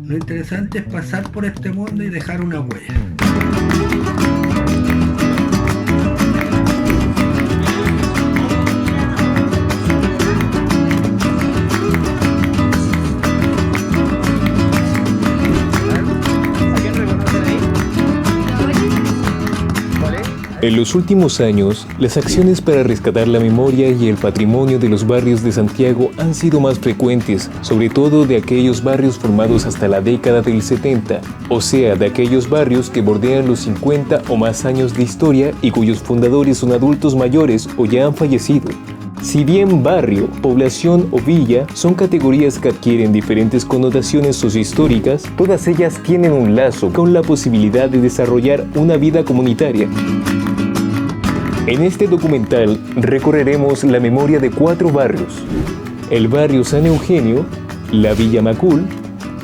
Lo interesante es pasar por este mundo y dejar una huella. En los últimos años, las acciones para rescatar la memoria y el patrimonio de los barrios de Santiago han sido más frecuentes, sobre todo de aquellos barrios formados hasta la década del 70, o sea, de aquellos barrios que bordean los 50 o más años de historia y cuyos fundadores son adultos mayores o ya han fallecido. Si bien barrio, población o villa son categorías que adquieren diferentes connotaciones sociohistóricas, todas ellas tienen un lazo con la posibilidad de desarrollar una vida comunitaria. En este documental recorreremos la memoria de 4 barrios: el barrio San Eugenio, la Villa Macul,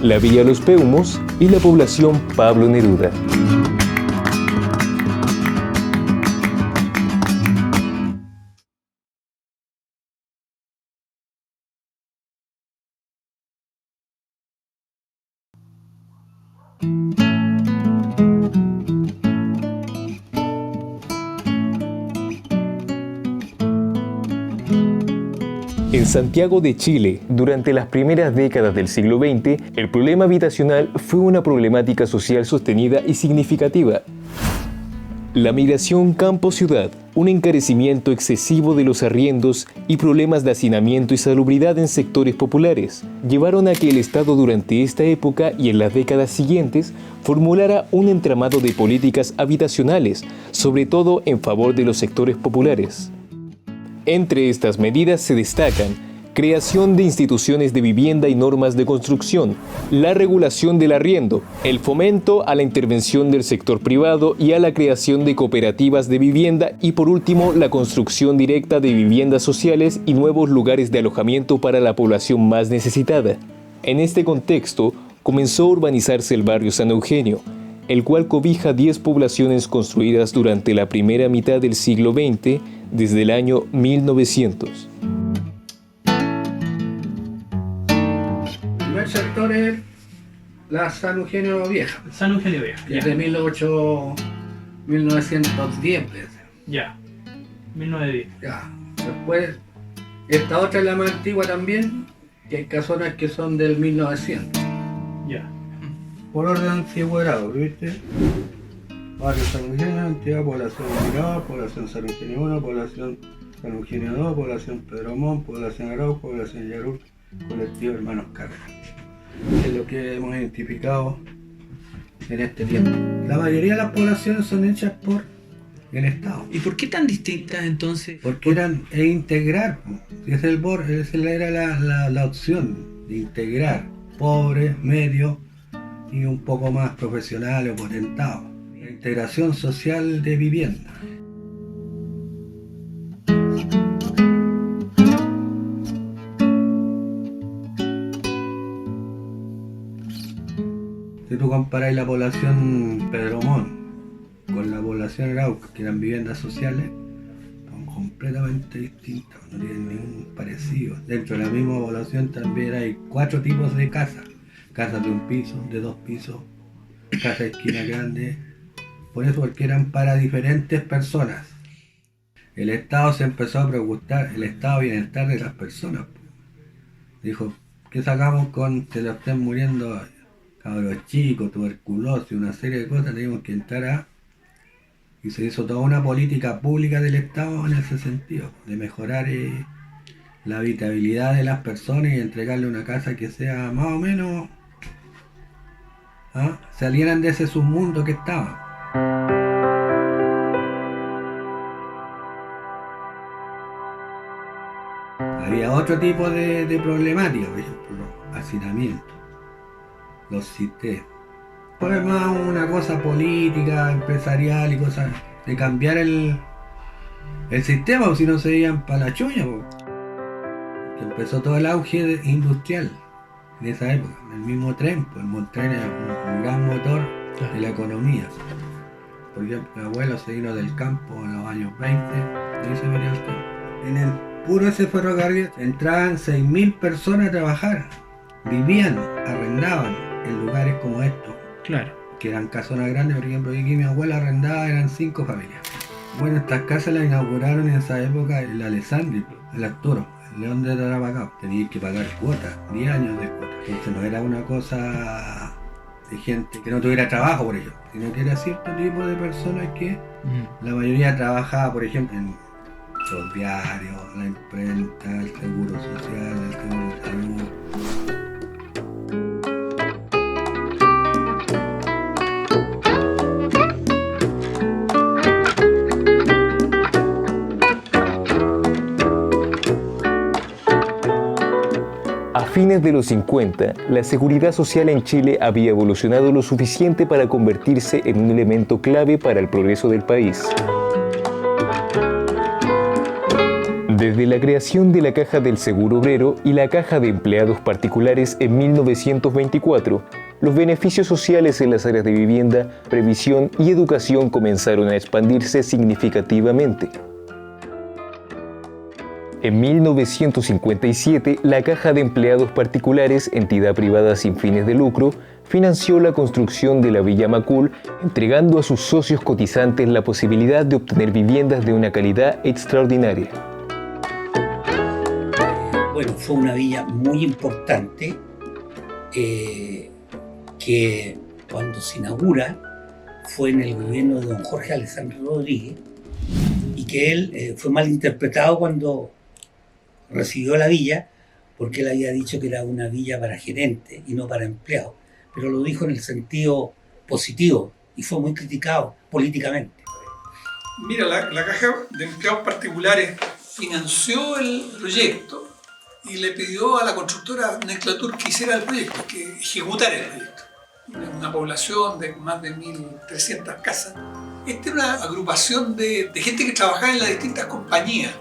la Villa Los Peumos y la población Pablo Neruda. En Santiago de Chile, durante las primeras décadas del siglo XX, el problema habitacional fue una problemática social sostenida y significativa. La migración campo-ciudad, un encarecimiento excesivo de los arriendos y problemas de hacinamiento y salubridad en sectores populares llevaron a que el Estado durante esta época y en las décadas siguientes formulara un entramado de políticas habitacionales, sobre todo en favor de los sectores populares. Entre estas medidas se destacan creación de instituciones de vivienda y normas de construcción, la regulación del arriendo, el fomento a la intervención del sector privado y a la creación de cooperativas de vivienda y, por último, la construcción directa de viviendas sociales y nuevos lugares de alojamiento para la población más necesitada. En este contexto, comenzó a urbanizarse el barrio San Eugenio, el cual cobija 10 poblaciones construidas durante la primera mitad del siglo XX, desde el año 1900. El primer sector es la San Eugenio Vieja. San Eugenio Vieja. Desde 1910, parece. Ya. 1910. Ya. Después, esta otra es la más antigua también, que hay casonas que son del 1900. Ya. Por orden de antigüedad, ¿viste? Barrio San Eugenio, antigua población Mirada, población San Eugenio 1, población San Eugenio 2, población Pedro Montt, población Arauco, población Yarur, colectivo Hermanos Cárdenas. Es lo que hemos identificado en este tiempo. La mayoría de las poblaciones son hechas por el Estado. ¿Y por qué tan distintas entonces? Porque es integrar, esa era la opción de integrar pobres, medios y un poco más profesionales o potentados. La integración social de vivienda. Si tú comparáis la población Pedro Montt con la población Arauco, que eran viviendas sociales, son completamente distintas, no tienen ningún parecido. Dentro de la misma población también hay 4 tipos de casas. Casas de 1 piso, de 2 pisos, casas de esquina grande. Por eso, porque eran para diferentes personas. El Estado se empezó a preocupar, el estado de bienestar de las personas. Dijo, ¿qué sacamos con se lo estén muriendo cabros chicos, tuberculosis, una serie de cosas? Tenemos que entrar y se hizo toda una política pública del Estado en ese sentido, de mejorar la habitabilidad de las personas y entregarle una casa que sea más o menos salieran de ese submundo que estaba. Había otro tipo de problemática, por ejemplo, los hacinamientos, los CITES. Fue más una cosa política, empresarial y cosas de cambiar el sistema, o si no se iban para la chuña. Que empezó todo el auge industrial en esa época, el mismo tren, pues el tren era un gran motor de la economía. Por ejemplo, mi abuelo se vino del campo en los años 20 y se venía el tren. En el puro ese ferrocarril entraban 6.000 personas a trabajar. Vivían, arrendaban en lugares como estos, Claro. que eran casonas grandes. Por ejemplo, aquí mi abuela arrendaba, eran 5 familias. Bueno, estas casas las inauguraron en esa época el Alessandri, el Arturo, el León de Tarapacá. Tenías que pagar cuotas, 10 años de cuota. Entonces no era una cosa de gente que no tuviera trabajo por ello, sino que era cierto tipo de personas que la mayoría trabajaba, por ejemplo, en los diarios, la imprenta, el seguro social, el seguro de salud. A fines de los 50, la seguridad social en Chile había evolucionado lo suficiente para convertirse en un elemento clave para el progreso del país. Desde la creación de la Caja del Seguro Obrero y la Caja de Empleados Particulares en 1924, los beneficios sociales en las áreas de vivienda, previsión y educación comenzaron a expandirse significativamente. En 1957, la Caja de Empleados Particulares, entidad privada sin fines de lucro, financió la construcción de la Villa Macul, entregando a sus socios cotizantes la posibilidad de obtener viviendas de una calidad extraordinaria. Bueno, fue una villa muy importante que cuando se inaugura fue en el gobierno de don Jorge Alessandro Rodríguez y que él fue mal interpretado cuando recibió la villa porque él había dicho que era una villa para gerentes y no para empleados, pero lo dijo en el sentido positivo y fue muy criticado políticamente. Mira, la Caja de Empleados Particulares financió el proyecto y le pidió a la constructora Neclatur que hiciera el proyecto, que ejecutara el proyecto. Una población de más de 1.300 casas. Esta era una agrupación de gente que trabajaba en las distintas compañías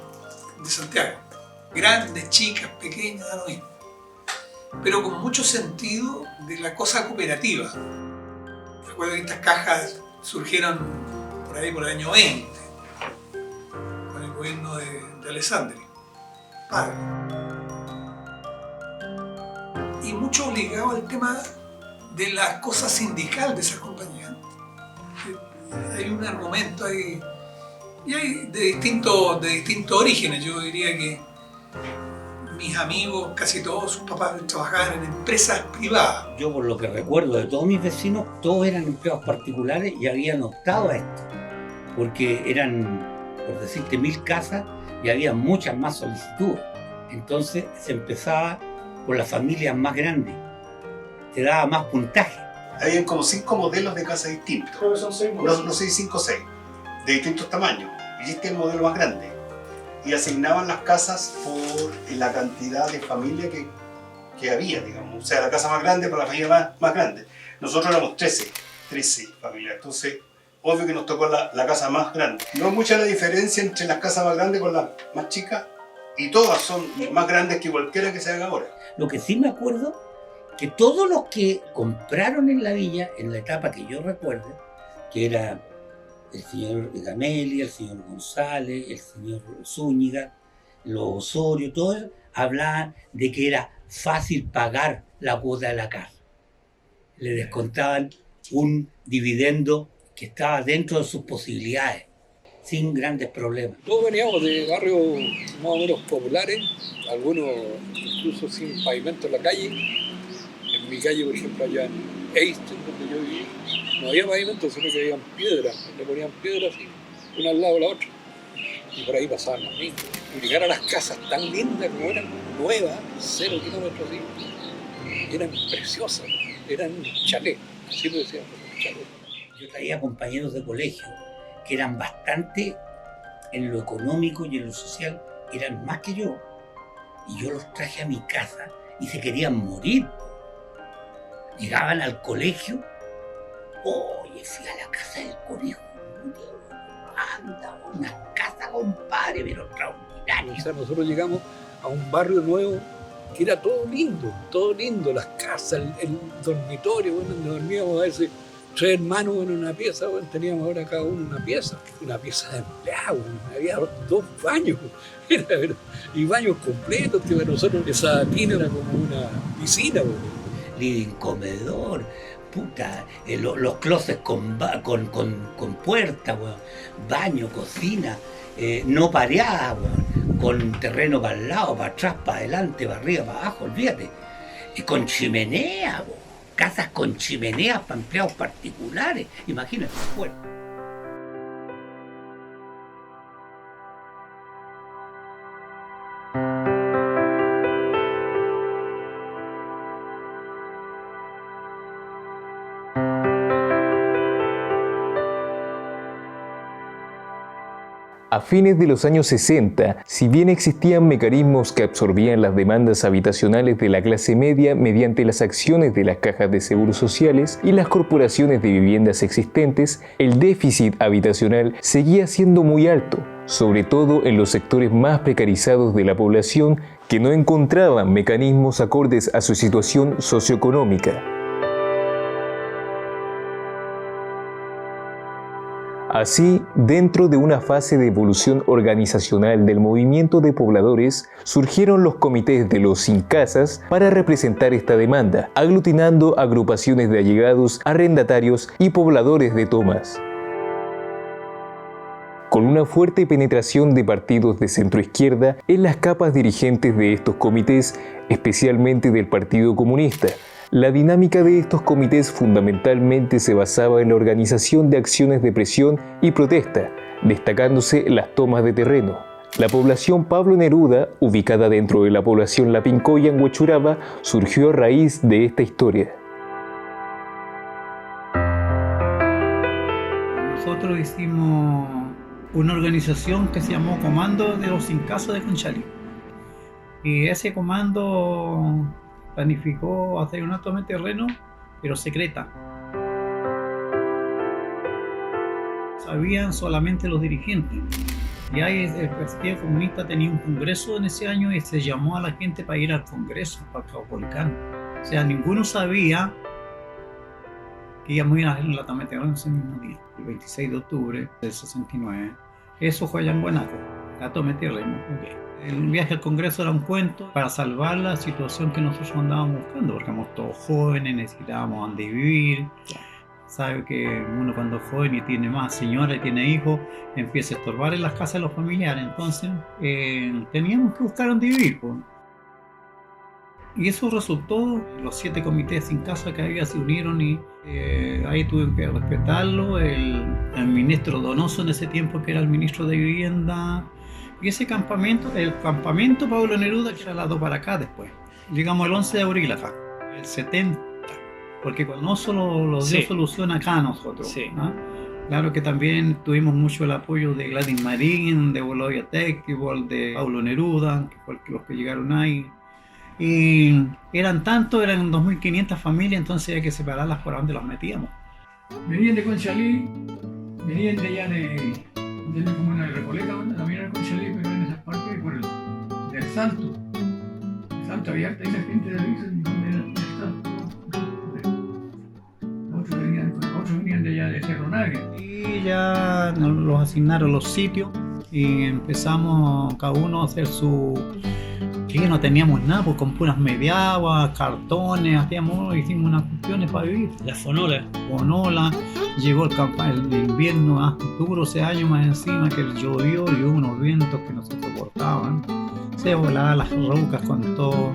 de Santiago. Grandes, chicas, pequeñas, da lo mismo. Pero con mucho sentido de la cosa cooperativa. Recuerdo que estas cajas surgieron por ahí por el año 20, con el gobierno de Alessandri, padre. Y mucho ligado al tema de la cosa sindical de esa compañía. Hay un argumento ahí, y hay de distintos orígenes. Yo diría que mis amigos, casi todos sus papás trabajaban en empresas privadas. Yo por lo que recuerdo de todos mis vecinos, todos eran empleados particulares y habían optado a esto, porque eran, por decirte, 1.000 casas y había muchas más solicitudes. Entonces se empezaba por las familias más grandes, te daba más puntaje. Habían como 5 modelos de casa distintos. Creo que son 6 modelos. No sé, 5 o 6, de distintos tamaños. Y este es el modelo más grande. Y asignaban las casas por la cantidad de familia que había, digamos. O sea, la casa más grande para la familia más grande. Nosotros éramos 13 familias. Entonces, obvio que nos tocó la casa más grande. No es mucha la diferencia entre las casas más grandes con las más chicas. Y todas son más grandes que cualquiera que se haga ahora. Lo que sí me acuerdo, que todos los que compraron en la villa, en la etapa que yo recuerdo, que era el señor Gamelli, el señor González, el señor Zúñiga, los Osorio, todos hablaban de que era fácil pagar la cuota de la casa. Le descontaban un dividendo que estaba dentro de sus posibilidades, sin grandes problemas. Todos veníamos de barrios más o menos populares, algunos incluso sin pavimento en la calle. En mi calle, por ejemplo, allá en Einstein, donde yo viví, no había pavimento, sino que había piedras, le ponían piedras así, una al lado de la otra. Y por ahí pasaban los niños. Y llegar a las casas tan lindas como eran, nuevas, 0 kilómetros así, eran preciosas, eran chalés, así lo decían, chalés. Yo traía compañeros de colegio que eran bastante en lo económico y en lo social, eran más que yo. Y yo los traje a mi casa y se querían morir. Llegaban al colegio, oye, fui a la casa del conejo, anda, una casa, compadre, pero extraordinaria. O sea, nosotros llegamos a un barrio nuevo que era todo lindo, las casas, el dormitorio, bueno, donde dormíamos a veces 3 hermanos en una pieza, bueno, teníamos ahora cada uno una pieza de empleado, había 2 baños, y baños completos, que para nosotros esa tina era como una piscina. Bueno. Living, comedor, puta, los closets con puerta, bueno, baño, cocina, no pareada, bueno, con terreno para el lado, para atrás, para adelante, para arriba, para abajo, olvídate, y con chimenea, bueno. Casas con chimeneas para empleados particulares, imagínate, bueno. A fines de los años 60, si bien existían mecanismos que absorbían las demandas habitacionales de la clase media mediante las acciones de las cajas de seguros sociales y las corporaciones de viviendas existentes, el déficit habitacional seguía siendo muy alto, sobre todo en los sectores más precarizados de la población que no encontraban mecanismos acordes a su situación socioeconómica. Así, dentro de una fase de evolución organizacional del movimiento de pobladores, surgieron los comités de los sin casas para representar esta demanda, aglutinando agrupaciones de allegados, arrendatarios y pobladores de tomas. Con una fuerte penetración de partidos de centroizquierda en las capas dirigentes de estos comités, especialmente del Partido Comunista, la dinámica de estos comités fundamentalmente se basaba en la organización de acciones de presión y protesta, destacándose las tomas de terreno. La población Pablo Neruda, ubicada dentro de la población La Pincoya en Huechuraba, surgió a raíz de esta historia. Nosotros hicimos una organización que se llamó Comando de los Sin Casa de Conchalí. Y ese comando planificó hacer una toma de terreno, pero secreta. Sabían solamente los dirigentes. Y ahí el Partido Comunista tenía un congreso en ese año y se llamó a la gente para ir al congreso, para el Caupolicán. O sea, ninguno sabía que íbamos a ir a hacer la toma de terreno ese mismo día, el 26 de octubre del 69. Eso fue allá en Guanaco, la toma de terreno. Okay. El viaje al Congreso era un cuento para salvar la situación que nosotros andábamos buscando, porque éramos todos jóvenes, necesitábamos dónde vivir. Sabe que uno cuando es joven y tiene más señora y tiene hijos, empieza a estorbar en las casas de los familiares. Entonces teníamos que buscar dónde vivir. Pues. Y eso resultó, los 7 comités sin casa que había se unieron y ahí tuve que respetarlo. El ministro Donoso en ese tiempo, que era el ministro de Vivienda. Y ese campamento, el campamento Pablo Neruda, que era lado para acá después. Llegamos el 11 de abril acá, el 70, porque con no solo lo dio solución acá a nosotros. Sí. ¿No? Claro que también tuvimos mucho el apoyo de Gladys Marín, de Boloya Technical, de Pablo Neruda, que fue los que llegaron ahí. Y eran 2.500 familias, entonces había que separarlas por donde las metíamos. Venían de Conchalí, venían de allá de la comuna de Recoleta, también era Conchalí, pero en esas partes por del Salto. El Salto había harta esa gente de donde era el Salto. Otros venían de allá de Cerro Nagre. Y ya nos los asignaron los sitios y empezamos cada uno a hacer su... Sí, no teníamos nada, pues con puras mediaguas, cartones, hicimos unas cuestiones para vivir. La fonola. Llegó el invierno duro ese año más encima, que llovió y hubo unos vientos que no se soportaban. Se volaban las rocas con todo.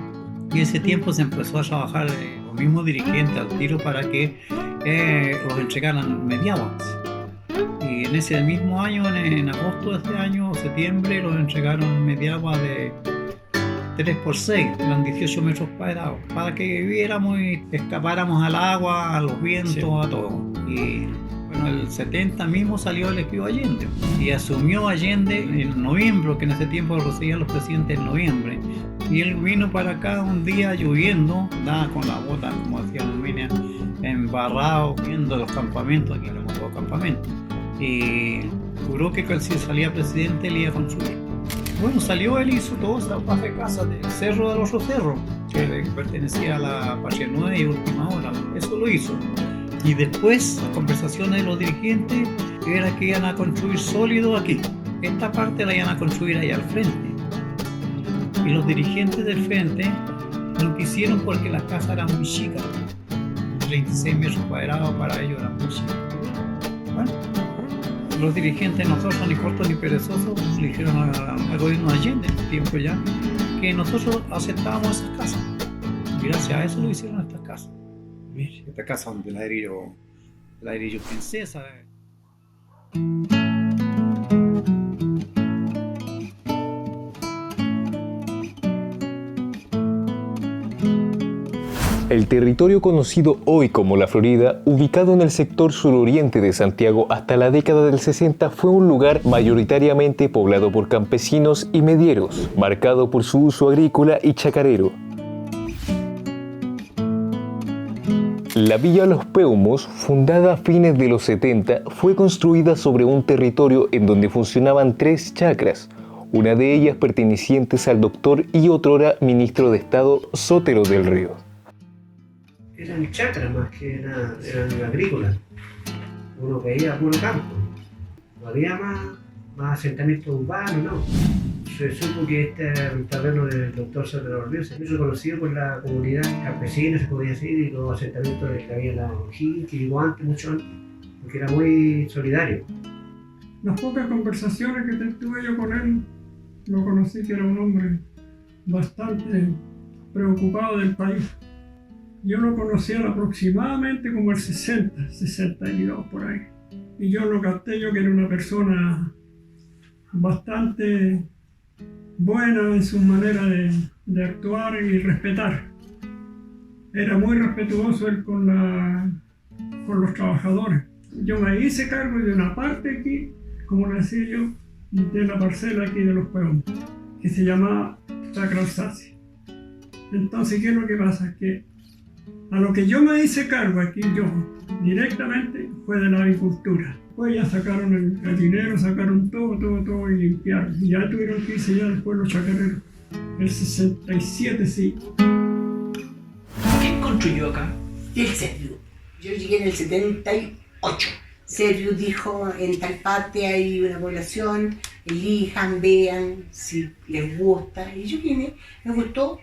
Y ese tiempo se empezó a trabajar los mismos dirigentes al tiro para que los entregaran mediaguas. Y en ese mismo año, en agosto de este año, o septiembre, los entregaron mediaguas de 3x6, eran 18 metros cuadrados, para que viviéramos y escapáramos al agua, a los vientos, a todo. Y bueno, el 70 mismo salió el Espío Allende y asumió Allende en noviembre, que en ese tiempo lo recibían los presidentes en noviembre. Y él vino para acá un día lloviendo, andaba con la bota, como decía Lumina, embarrado, viendo los campamentos, aquí éramos todos campamentos. Y juró que si salía presidente él iba a construir. Bueno, salió él y hizo toda esa paz de casa del Cerro del Otro Cerro, que pertenecía a la Patria Nueva y Última Hora. Eso lo hizo. Y después las conversaciones de los dirigentes era que iban a construir sólido aquí. Esta parte la iban a construir allá al frente. Y los dirigentes del frente lo quisieron porque las casas eran muy chicas. 36 metros cuadrados para ellos eran muy chicas. Bueno, los dirigentes, nosotros ni cortos ni perezosos, le dijeron al gobierno de Allende en tiempo ya que nosotros aceptábamos esas casas. Y gracias a eso lo hicieron estas casas. Mire, esta casa es de ladrillo princesa. El territorio conocido hoy como La Florida, ubicado en el sector suroriente de Santiago hasta la década del 60, fue un lugar mayoritariamente poblado por campesinos y medieros, marcado por su uso agrícola y chacarero. La Villa Los Peumos, fundada a fines de los 70, fue construida sobre un territorio en donde funcionaban 3 chacras, una de ellas pertenecientes al doctor y otrora ministro de Estado Sotero del Río. Eran chacras más que nada, eran agrícolas. Uno veía puro campo. No había más asentamiento urbano, no. Se supo que este terreno del doctor Sotero del Río se hizo conocido por la comunidad campesina, se podía decir, y los asentamientos que había en la O'Higgins, que llegó antes, mucho antes, porque era muy solidario. Las pocas conversaciones que tuve yo con él, lo conocí que era un hombre bastante preocupado del país. Yo lo conocí aproximadamente como el 62 por ahí. Y yo lo capté yo que era una persona bastante buena en su manera de actuar y respetar. Era muy respetuoso él con los trabajadores. Yo me hice cargo de una parte aquí, como le decía yo, de la parcela aquí de Los Peumos, que se llamaba Chacra Alsacia. Entonces, ¿qué es lo que pasa? Que a lo que yo me hice cargo aquí, yo directamente, fue de la agricultura. Pues ya sacaron el gallinero, sacaron todo y limpiaron. Y ya tuvieron que irse ya después los chacareros. El 67, sí. ¿Quién construyó acá? El Serviu. Yo llegué en el 78. Serviu dijo, en tal parte hay una población, elijan, vean si les gusta. Y yo vine, me gustó,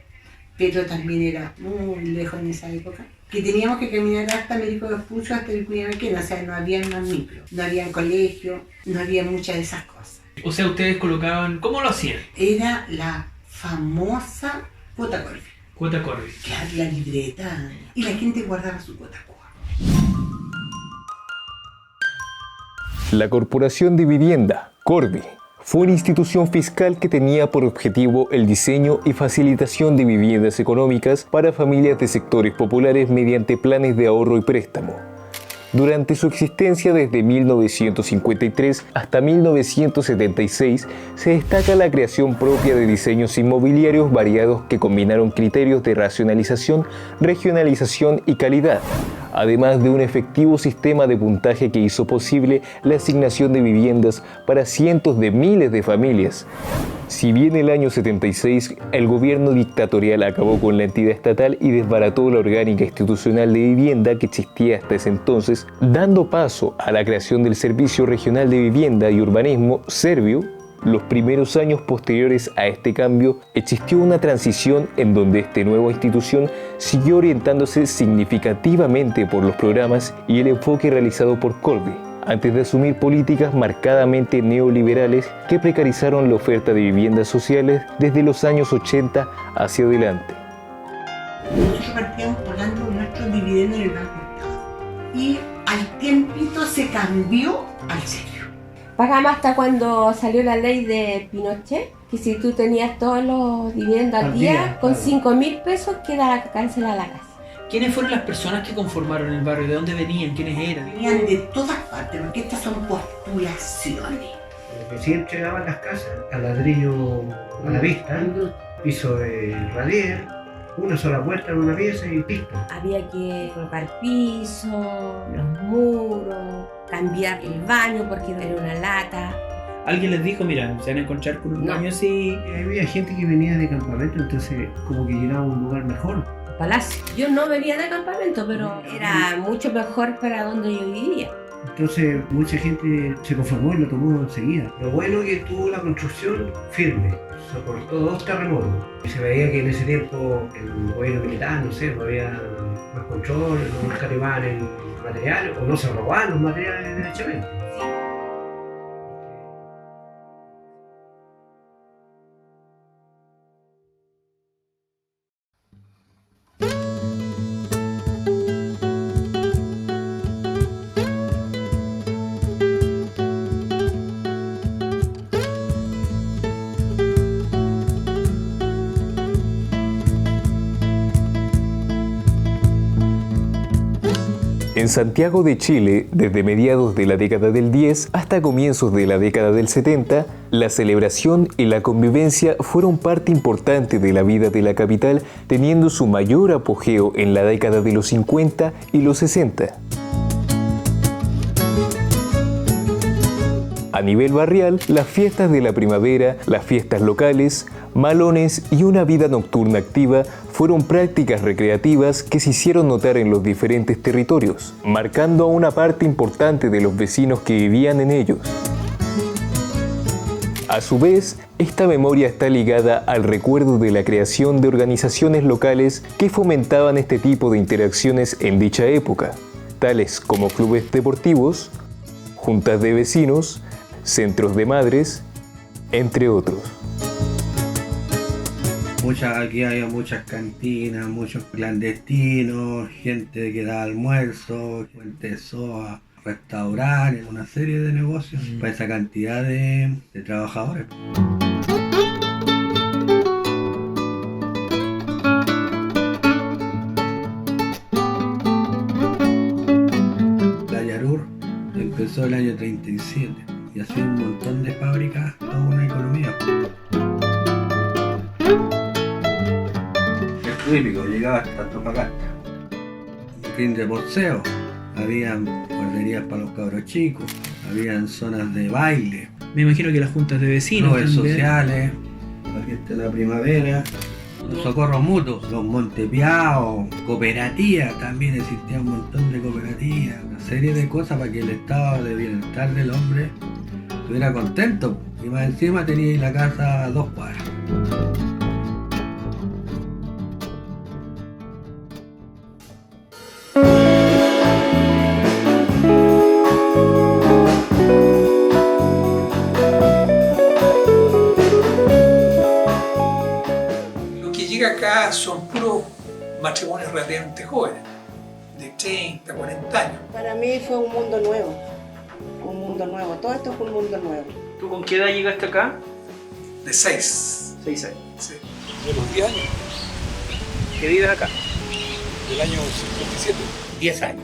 pero también era muy lejos en esa época, que teníamos que caminar hasta Américo Vespucio, hasta el Cuyamaquén, o sea, no había más micro, no había colegio, no había muchas de esas cosas. O sea, ustedes colocaban, ¿cómo lo hacían? Era la famosa cuota Corby. Cuota Corby. Claro, la libreta, y la gente guardaba su cuota Corby. La Corporación de Vivienda, Corby, fue una institución fiscal que tenía por objetivo el diseño y facilitación de viviendas económicas para familias de sectores populares mediante planes de ahorro y préstamo. Durante su existencia desde 1953 hasta 1976 se destaca la creación propia de diseños inmobiliarios variados que combinaron criterios de racionalización, regionalización y calidad, además de un efectivo sistema de puntaje que hizo posible la asignación de viviendas para cientos de miles de familias. Si bien el año 76 el gobierno dictatorial acabó con la entidad estatal y desbarató la orgánica institucional de vivienda que existía hasta ese entonces, dando paso a la creación del Servicio Regional de Vivienda y Urbanismo, Serviu, los primeros años posteriores a este cambio existió una transición en donde esta nueva institución siguió orientándose significativamente por los programas y el enfoque realizado por Corby, antes de asumir políticas marcadamente neoliberales que precarizaron la oferta de viviendas sociales desde los años 80 hacia adelante. Nosotros partíamos pagando nuestros dividendos en el Banco Estado y al tiempito se cambió al Serviu. Pagamos hasta cuando salió la ley de Pinochet, que si tú tenías todos los dividendos al día, con 5.000 pesos quedaba cancelada la casa. ¿Quiénes fueron las personas que conformaron el barrio? ¿De dónde venían? ¿Quiénes eran? Venían de todas partes, porque estas son postulaciones. Sí entregaban las casas a ladrillo a la vista, piso de radier, una sola puerta en una pieza y listo. Había que colocar piso, los muros, cambiar el baño porque era una lata. ¿Alguien les dijo, mira, se van a encontrar con un baño así? Había gente que venía de campamento, entonces como que llegaba a un lugar mejor. palacio. Yo no venía de campamento, pero era mucho mejor para donde yo vivía. Entonces mucha gente se conformó y lo tomó enseguida. Lo bueno es que tuvo la construcción firme, soportó 2 terremotos. Se veía que en ese tiempo el gobierno militar, no sé, no había más control, no escatimaban el material o no se robaban los materiales derechamente. En Santiago de Chile, desde mediados de la década del 10 hasta comienzos de la década del 70, la celebración y la convivencia fueron parte importante de la vida de la capital, teniendo su mayor apogeo en la década de los 50 y los 60. A nivel barrial, las fiestas de la primavera, las fiestas locales, malones y una vida nocturna activa fueron prácticas recreativas que se hicieron notar en los diferentes territorios, marcando a una parte importante de los vecinos que vivían en ellos. A su vez, esta memoria está ligada al recuerdo de la creación de organizaciones locales que fomentaban este tipo de interacciones en dicha época, tales como clubes deportivos, juntas de vecinos, centros de madres, entre otros. Aquí había muchas cantinas, muchos clandestinos, gente que daba almuerzo, gente soa, restaurantes, una serie de negocios para esa cantidad de trabajadores. La Yarur empezó el año 37 y hacía un montón de fábricas, toda una economía. Típico, llegaba hasta Antofagasta. Un ring de boxeo, habían guarderías para los cabros chicos, habían zonas de baile. Me imagino que las juntas de vecinos. Clubes sociales, la fiesta de la primavera, los socorros mutuos, los montepiaos, cooperativas, también existía un montón de cooperativas, una serie de cosas para que el estado de bienestar del hombre estuviera contento. Y más encima tenía la casa a 2 cuadras. Acá son puros matrimonios relativamente jóvenes, de 30, 40 años. Para mí fue un mundo nuevo, todo esto fue un mundo nuevo. ¿Tú con qué edad llegaste acá? De 6. 6 años. Sí. De los 10 años. ¿Qué vives acá? Del año 57. 10 años.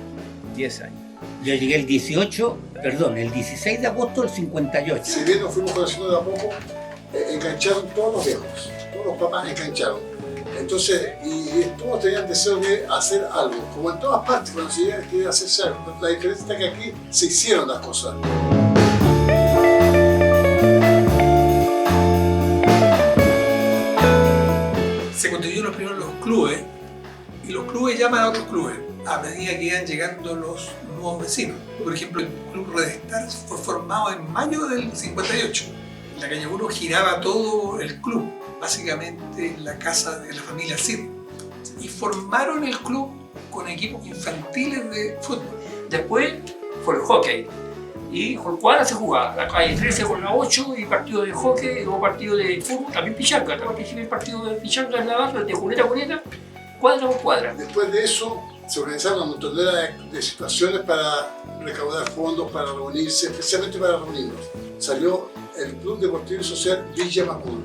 10 años. Yo llegué el 16 de agosto del 58. Si bien nos fuimos conociendo de a poco, engancharon todos los viejos, todos los papás engancharon. Entonces, y todos tenían deseo de hacer algo, como en todas partes, cuando se quería hacerse algo. La diferencia está que aquí se hicieron las cosas. Se constituyeron primero los clubes, y los clubes llaman a otros clubes a medida que iban llegando los nuevos vecinos. Por ejemplo, el Club Redestar fue formado en mayo del 58. En la calle 1 giraba todo el club, básicamente en la casa de la familia Cid. Y formaron el club con equipos infantiles de fútbol. Después fue el hockey. Y con cuadra se jugaba. La calle 13 con la 8 y partido de hockey, luego partido de fútbol, también pichanga. También participé en partido de pichanga en la base, de cuneta a cuneta, cuadra por cuadra. Después de eso se organizaron una montonera de situaciones para recaudar fondos, para reunirse, especialmente para reunirnos. Salió el Club Deportivo y Social Villa Macul.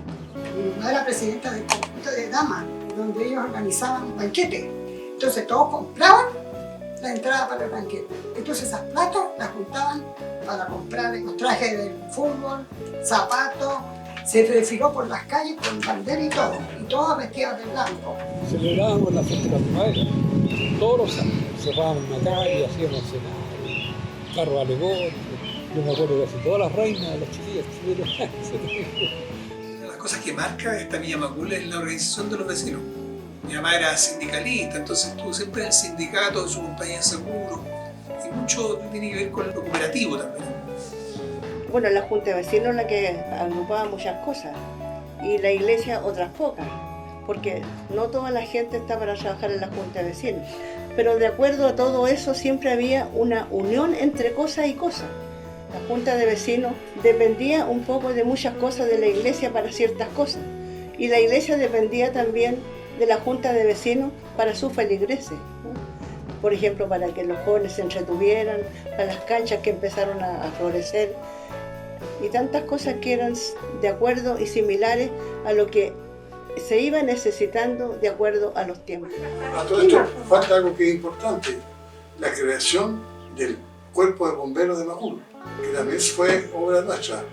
Mi mamá era presidenta del conjunto de damas, donde ellos organizaban un banquete. Entonces todos compraban la entrada para el banquete. Entonces esas platas las juntaban para comprar los trajes del fútbol, zapatos. Se desfiló por las calles con bandera y todas vestidas de blanco. Celebrábamos la fiesta de la primavera, todos los años. Cerrábamos una calle, hacíamos escenarios, carros alegóricos. Yo me acuerdo de casi todas las reinas, las chiquillas Una de las cosas que marca esta Villa Macul es la organización de los vecinos. Mi mamá era sindicalista, entonces estuvo siempre en el sindicato de su compañía de seguro. Y mucho tiene que ver con lo cooperativo también. Bueno, la Junta de Vecinos es la que agrupaba muchas cosas y la iglesia otras pocas, porque no toda la gente está para trabajar en la Junta de Vecinos. Pero de acuerdo a todo eso siempre había una unión entre cosa y cosa. La Junta de Vecinos dependía un poco de muchas cosas de la iglesia para ciertas cosas. Y la iglesia dependía también de la Junta de Vecinos para sus feligreses, ¿no? Por ejemplo, para que los jóvenes se entretuvieran, para las canchas que empezaron a florecer. Y tantas cosas que eran de acuerdo y similares a lo que se iba necesitando de acuerdo a los tiempos. A todo esto falta algo que es importante, la creación del Cuerpo de Bomberos de Macul, que también fue obra nuestra.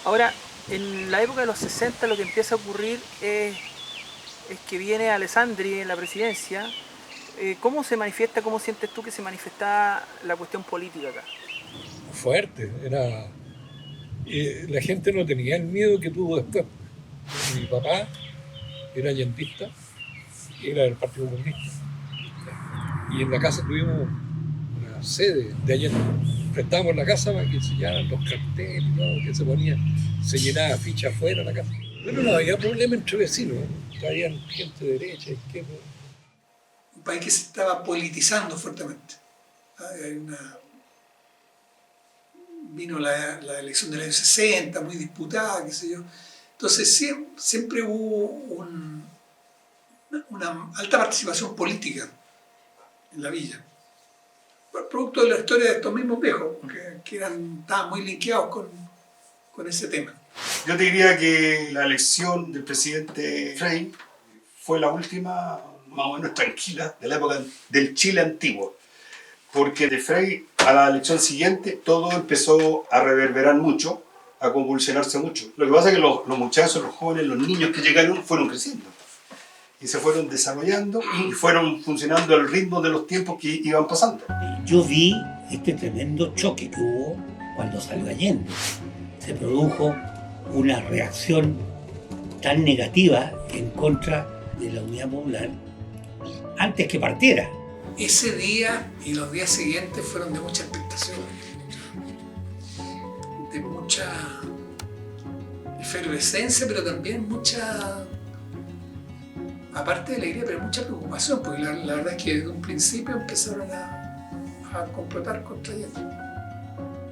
Ahora, en la época de los 60 lo que empieza a ocurrir es que viene Alessandri en la presidencia. ¿Cómo se manifiesta, cómo sientes tú que se manifestaba la cuestión política acá? Fuerte, la gente no tenía el miedo que tuvo después. Mi papá era allendista, era del Partido Comunista. Y en la casa tuvimos una sede de Allende. Prestamos la casa para que enseñaran los carteles, ¿no? Que se llenaba ficha afuera de la casa. Pero no había problema entre vecinos, había gente de derecha, izquierda. Un país que se estaba politizando fuertemente. Vino la elección del año 60, muy disputada, qué sé yo. Entonces siempre hubo una alta participación política en la villa. Producto de la historia de estos mismos viejos, que estaban muy linkeados con ese tema. Yo te diría que la elección del presidente Frei fue la última más o menos tranquila de la época del Chile antiguo, porque de Frei a la elección siguiente todo empezó a reverberar mucho, a convulsionarse mucho. Lo que pasa es que los muchachos, los jóvenes, los niños que llegaron fueron creciendo y se fueron desarrollando y fueron funcionando al ritmo de los tiempos que iban pasando. Yo vi este tremendo choque que hubo cuando salió Allende. Se produjo una reacción tan negativa en contra de la Unidad Popular antes que partiera. Ese día y los días siguientes fueron de mucha expectación, de mucha efervescencia, pero también mucha, aparte de alegría, pero mucha preocupación, porque la verdad es que desde un principio empezaron a complotar contra ella.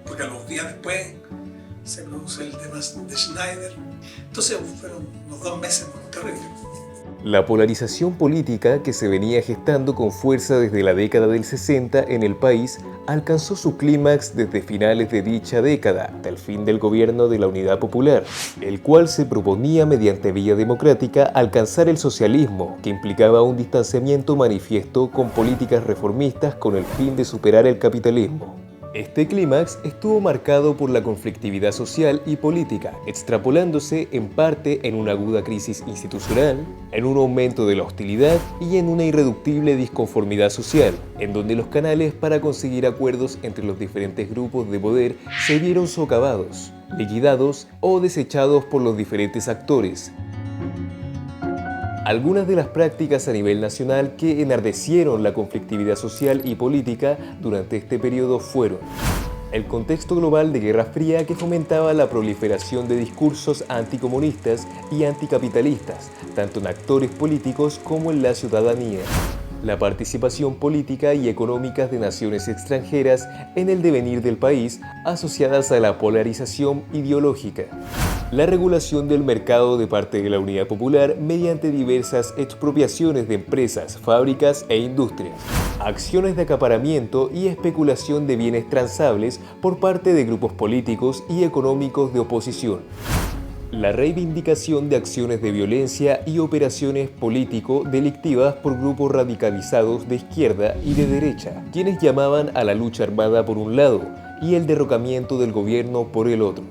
Porque a los días después se produce el tema de Schneider. Entonces fueron unos 2 meses muy terribles. La polarización política que se venía gestando con fuerza desde la década del 60 en el país alcanzó su clímax desde finales de dicha década, hasta el fin del gobierno de la Unidad Popular, el cual se proponía mediante vía democrática alcanzar el socialismo, que implicaba un distanciamiento manifiesto con políticas reformistas con el fin de superar el capitalismo. Este clímax estuvo marcado por la conflictividad social y política, extrapolándose en parte en una aguda crisis institucional, en un aumento de la hostilidad y en una irreductible disconformidad social, en donde los canales para conseguir acuerdos entre los diferentes grupos de poder se vieron socavados, liquidados o desechados por los diferentes actores. Algunas de las prácticas a nivel nacional que enardecieron la conflictividad social y política durante este periodo fueron el contexto global de Guerra Fría que fomentaba la proliferación de discursos anticomunistas y anticapitalistas, tanto en actores políticos como en la ciudadanía. La participación política y económica de naciones extranjeras en el devenir del país asociadas a la polarización ideológica. La regulación del mercado de parte de la Unidad Popular mediante diversas expropiaciones de empresas, fábricas e industrias. Acciones de acaparamiento y especulación de bienes transables por parte de grupos políticos y económicos de oposición. La reivindicación de acciones de violencia y operaciones político-delictivas por grupos radicalizados de izquierda y de derecha, quienes llamaban a la lucha armada por un lado y el derrocamiento del gobierno por el otro.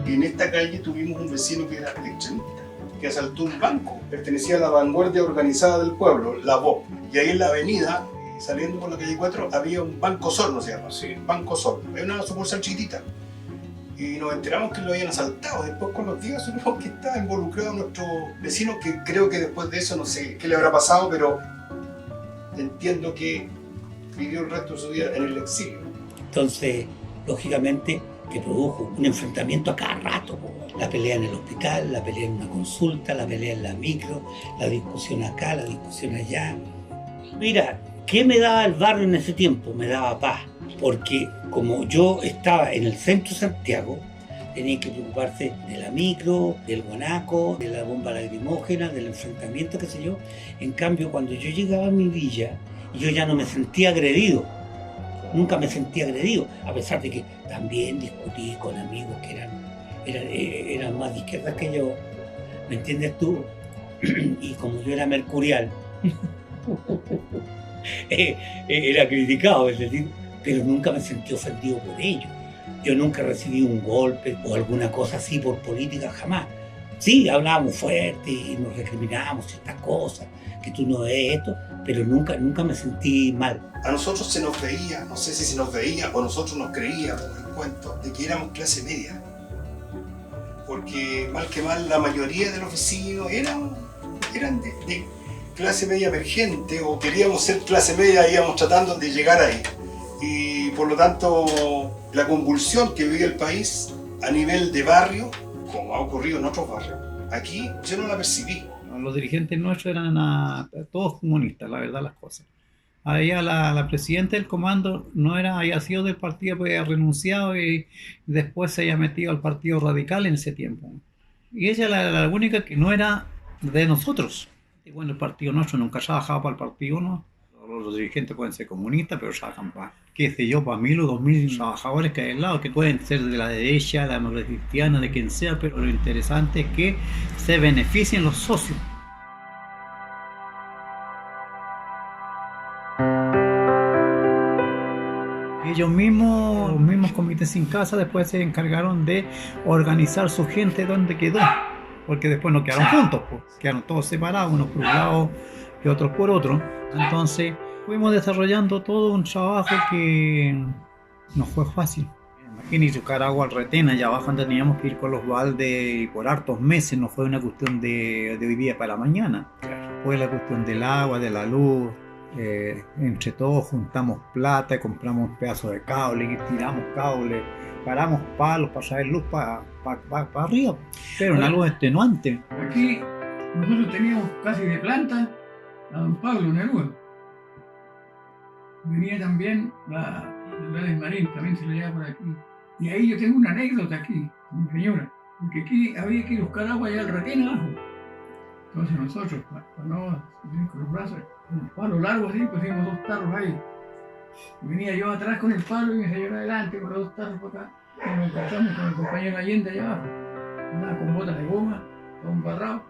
En esta calle tuvimos un vecino que era extremista, que asaltó un banco, pertenecía a la vanguardia organizada del pueblo, la BOP, Y ahí en la avenida, saliendo por la calle 4, había un Banco Sol, no se llama así, Banco Sol. Es una sucursal chiquitita. Y nos enteramos que lo habían asaltado. Después con los días supimos que estaba involucrado nuestro vecino, que creo que después de eso no sé qué le habrá pasado, pero entiendo que vivió el resto de su vida en el exilio. Entonces, lógicamente, que produjo un enfrentamiento a cada rato. La pelea en el hospital, la pelea en una consulta, la pelea en la micro, la discusión acá, la discusión allá. Mira, ¿qué me daba el barrio en ese tiempo? Me daba paz. Porque como yo estaba en el centro de Santiago, tenía que preocuparse de la micro, del guanaco, de la bomba lacrimógena, del enfrentamiento, qué sé yo. En cambio, cuando yo llegaba a mi villa, yo ya no me sentía agredido. Nunca me sentí agredido, a pesar de que también discutí con amigos que eran más de izquierda que yo, ¿me entiendes tú? Y como yo era mercurial, era criticado, es decir, pero nunca me sentí ofendido por ello. Yo nunca recibí un golpe o alguna cosa así por política, jamás. Sí, hablábamos fuerte y nos recriminábamos ciertas cosas, que tú no ves esto, pero nunca me sentí mal. A nosotros se nos veía, no sé si se nos veía o nosotros nos creíamos el cuento de que éramos clase media. Porque mal que mal la mayoría de los vecinos eran de clase media emergente, o queríamos ser clase media y íbamos tratando de llegar ahí. Y por lo tanto la convulsión que vive el país a nivel de barrio, como ha ocurrido en otros barrios, aquí yo no la percibí. Los dirigentes nuestros eran todos comunistas, la verdad las cosas. Había la presidenta del comando había sido del partido, pues había renunciado y después se había metido al Partido Radical en ese tiempo. Y ella era la única que no era de nosotros. Y bueno, el partido nuestro nunca trabajaba para el partido, ¿no? Los dirigentes pueden ser comunistas, pero trabajan para, qué sé yo, para 1000 o 2000 trabajadores que hay al lado, que pueden ser de la derecha, de la democracia cristiana, de quien sea, pero lo interesante es que se beneficien los socios. Ellos mismos, los mismos comités sin casa, después se encargaron de organizar su gente donde quedó, porque después no quedaron juntos, pues, quedaron todos separados, unos por un lado y otros por otro. Entonces fuimos desarrollando todo un trabajo que no fue fácil. Imagínense buscar agua al retén, allá abajo donde teníamos que ir con los baldes y por hartos meses, no fue una cuestión de hoy día para mañana. Fue la cuestión del agua, de la luz. Entre todos juntamos plata, compramos un pedazo de cable y tiramos cable, paramos palos para traer luz para arriba, pero en algo extenuante. Aquí nosotros teníamos casi de planta a don Pablo Neruda. Venía también la del Marín, también se le llama por aquí. Y ahí yo tengo una anécdota aquí, mi señora, porque aquí había que ir a buscar agua allá al retén abajo. Entonces nosotros, para no venir con los brazos, con un palo largo así, pusimos 2 tarros ahí. Y venía yo atrás con el palo y mi señora adelante con los 2 tarros para acá. Y nos encontramos con el compañero Allende allá abajo. Andaba con botas de goma, todo embarrado.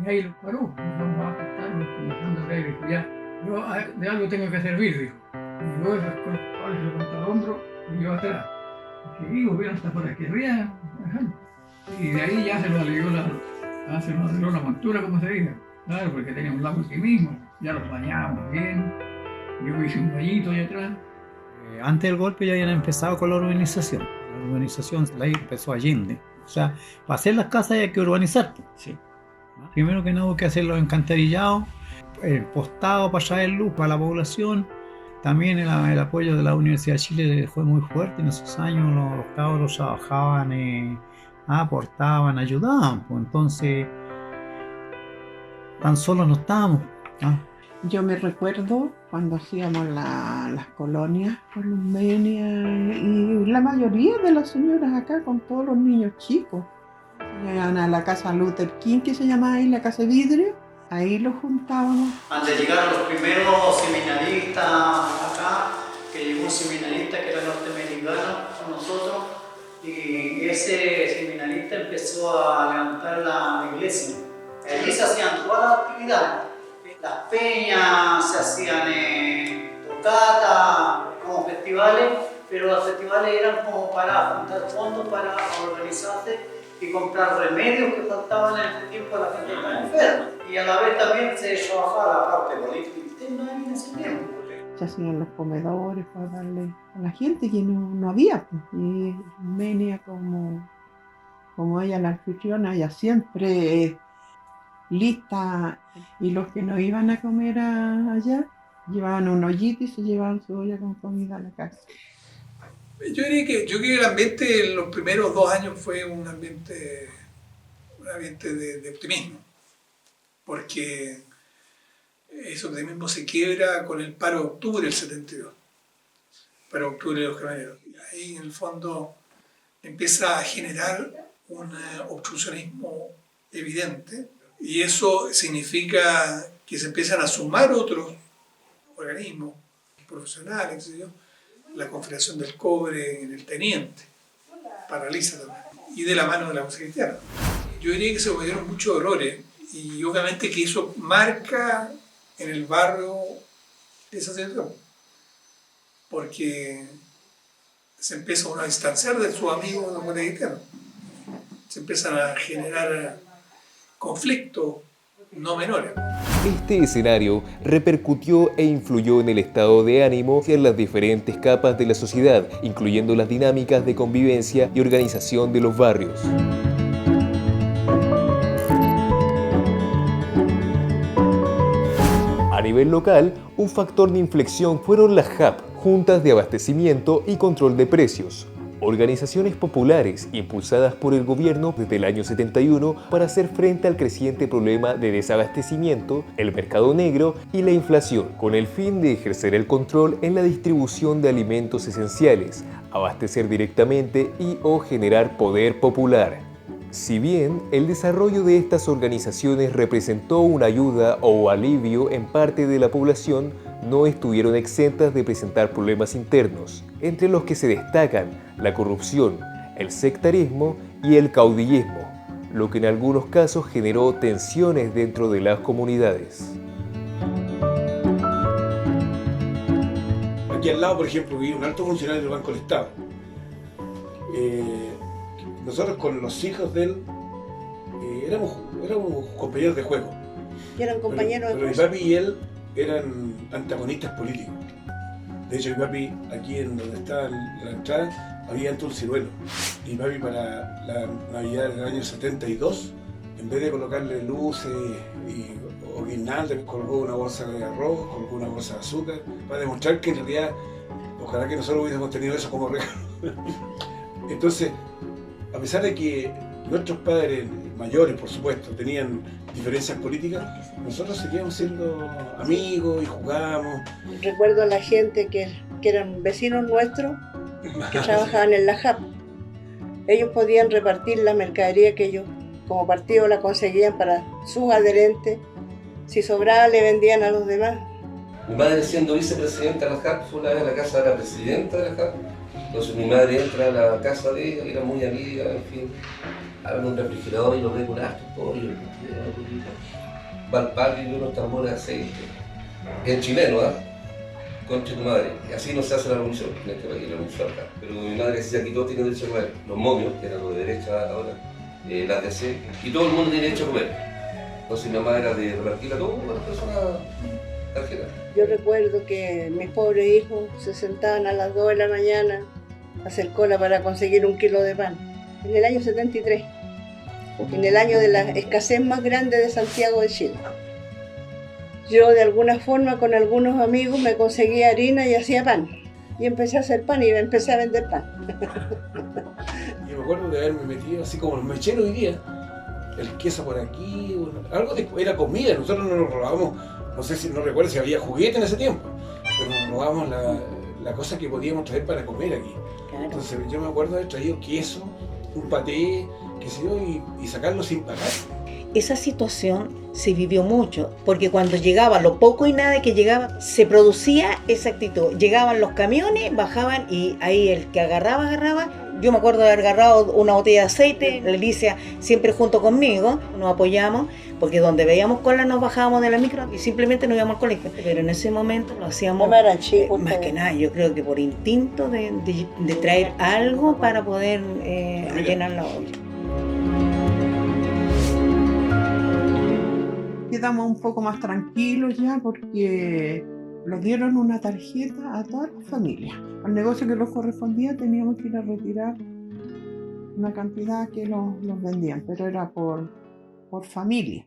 Y ahí los paró. Y vamos a acostarnos comenzando a reír. Dijo, ya, yo de algo tengo que servir, dijo. Y luego sacó los palos y lo contra el hombro y yo atrás. Y que digo, hasta por aquí arriba. Y de ahí ya se lo alegró la montura, como se dice. Claro, porque teníamos un lago aquí mismo. Ya los bañábamos bien. Yo hice un bañito allá atrás. Antes del golpe ya habían empezado con la urbanización. La urbanización la empezó Allende. O sea, para hacer las casas hay que urbanizar. Sí. Primero que nada hay que hacer los encantarillados, el postado para traer luz para la población. También el apoyo de la Universidad de Chile fue muy fuerte. En esos años los cabros trabajaban, aportaban, ayudaban. Pues entonces, tan solos no estábamos. Yo me recuerdo cuando hacíamos las colonias con los Menia y la mayoría de las señoras acá con todos los niños chicos. Llegaban a la casa Luther King, que se llamaba ahí, la casa de vidrio, ahí los juntábamos. Antes llegaron los primeros seminaristas acá, que llegó un seminarista que era norteamericano con nosotros, y ese seminarista empezó a levantar la iglesia. Allí se hacían todas las actividades. Las peñas, se hacían tocatas, como festivales, pero los festivales eran como para juntar fondos para organizarse y comprar remedios que faltaban en ese tiempo a la gente que estaba enferma. Y a la vez también se trabajaba la parte política. Usted no hay en ese tiempo. Se hacían los comedores para darle a la gente que no había. Pues. Y Menia, como ella, la anfitriona, ella siempre lista. Y los que no iban a comer allá, llevaban un ollito y se llevaban su olla con comida a la casa. Yo creo que el ambiente en los primeros 2 años fue un ambiente de optimismo, porque ese optimismo se quiebra con el paro de octubre del 72, paro de octubre de los carabineros. Y ahí en el fondo empieza a generar un obstruccionismo evidente, y eso significa que se empiezan a sumar otros organismos profesionales, qué sé yo. La Confederación del Cobre en el Teniente, paraliza también, y de la mano de la música cristiana. Yo diría que se cometieron muchos errores, y obviamente que eso marca en el barrio esa situación, porque se empieza uno a distanciar de sus amigos de la música cristiana, se empiezan a generar conflictos no menores. Este escenario repercutió e influyó en el estado de ánimo y en las diferentes capas de la sociedad, incluyendo las dinámicas de convivencia y organización de los barrios. A nivel local, un factor de inflexión fueron las JAP, Juntas de Abastecimiento y Control de Precios, organizaciones populares impulsadas por el gobierno desde el año 71 para hacer frente al creciente problema de desabastecimiento, el mercado negro y la inflación, con el fin de ejercer el control en la distribución de alimentos esenciales, abastecer directamente y/o generar poder popular. Si bien el desarrollo de estas organizaciones representó una ayuda o alivio en parte de la población, no estuvieron exentas de presentar problemas internos, entre los que se destacan la corrupción, el sectarismo y el caudillismo, lo que en algunos casos generó tensiones dentro de las comunidades. Aquí al lado, por ejemplo, vivía un alto funcionario del Banco del Estado. Nosotros con los hijos de él éramos compañeros de juego. Y eran compañeros pero mi papi y él eran antagonistas políticos. De hecho, mi papi, aquí en donde está la entrada, había un ciruelo. Y mi papi, para la Navidad del año 72, en vez de colocarle luces o guirnaldas, colgó una bolsa de arroz, colgó una bolsa de azúcar, para demostrar que en realidad, ojalá que nosotros hubiésemos tenido eso como regalo. Entonces, a pesar de que nuestros padres mayores, por supuesto, tenían diferencias políticas, nosotros seguíamos siendo amigos y jugábamos. Recuerdo a la gente que eran vecinos nuestros, que trabajaban en la JAP. Ellos podían repartir la mercadería que ellos, como partido, la conseguían para sus adherentes. Si sobraba, le vendían a los demás. Mi madre, siendo vicepresidenta de la JAP, fue una vez a la casa de la presidenta de la JAP. Entonces mi madre entra a la casa de ella, era muy amiga, en fin. Abre un refrigerador y lo ve con harto pollo. Va al patio y unos tambores de aceite. Es chileno, ¿ah? Concha tu madre. Y así no se hace la revolución en este país, la revolución acá. Pero mi madre decía que todos tienen derecho a comer. Los momios, que eran los de derecha ahora, las de C, y todo el mundo tiene derecho a comer. Entonces mi mamá era de repartir a todas las personas tarjetas. Yo recuerdo que mis pobres hijos se sentaban a las 2 de la mañana a hacer cola para conseguir 1 kilo de pan. En el año 73, en el año de la escasez más grande de Santiago de Chile. Yo de alguna forma con algunos amigos me conseguía harina y hacía pan. Y empecé a hacer pan y empecé a vender pan. Yo me acuerdo de haberme metido así como los mecheros hoy día. El queso por aquí, algo era comida, nosotros no nos robábamos, no recuerdo si había juguete en ese tiempo, pero nos robábamos la cosa que podíamos traer para comer aquí. Claro. Entonces yo me acuerdo de haber traído queso, un paté, qué sé yo, y sacarlo sin pagar. Esa situación se vivió mucho, porque cuando llegaba lo poco y nada que llegaba, se producía esa actitud. Llegaban los camiones, bajaban y ahí el que agarraba. Yo me acuerdo de haber agarrado una botella de aceite, la Alicia siempre junto conmigo, nos apoyamos, porque donde veíamos cola nos bajábamos de la micro y simplemente nos íbamos al colegio. Pero en ese momento lo hacíamos más que nada, yo creo que por instinto de traer algo para poder llenar la olla. quedamos un poco más tranquilos ya porque nos dieron una tarjeta a todas las familias. Al negocio que nos correspondía teníamos que ir a retirar una cantidad que nos vendían, pero era por familia.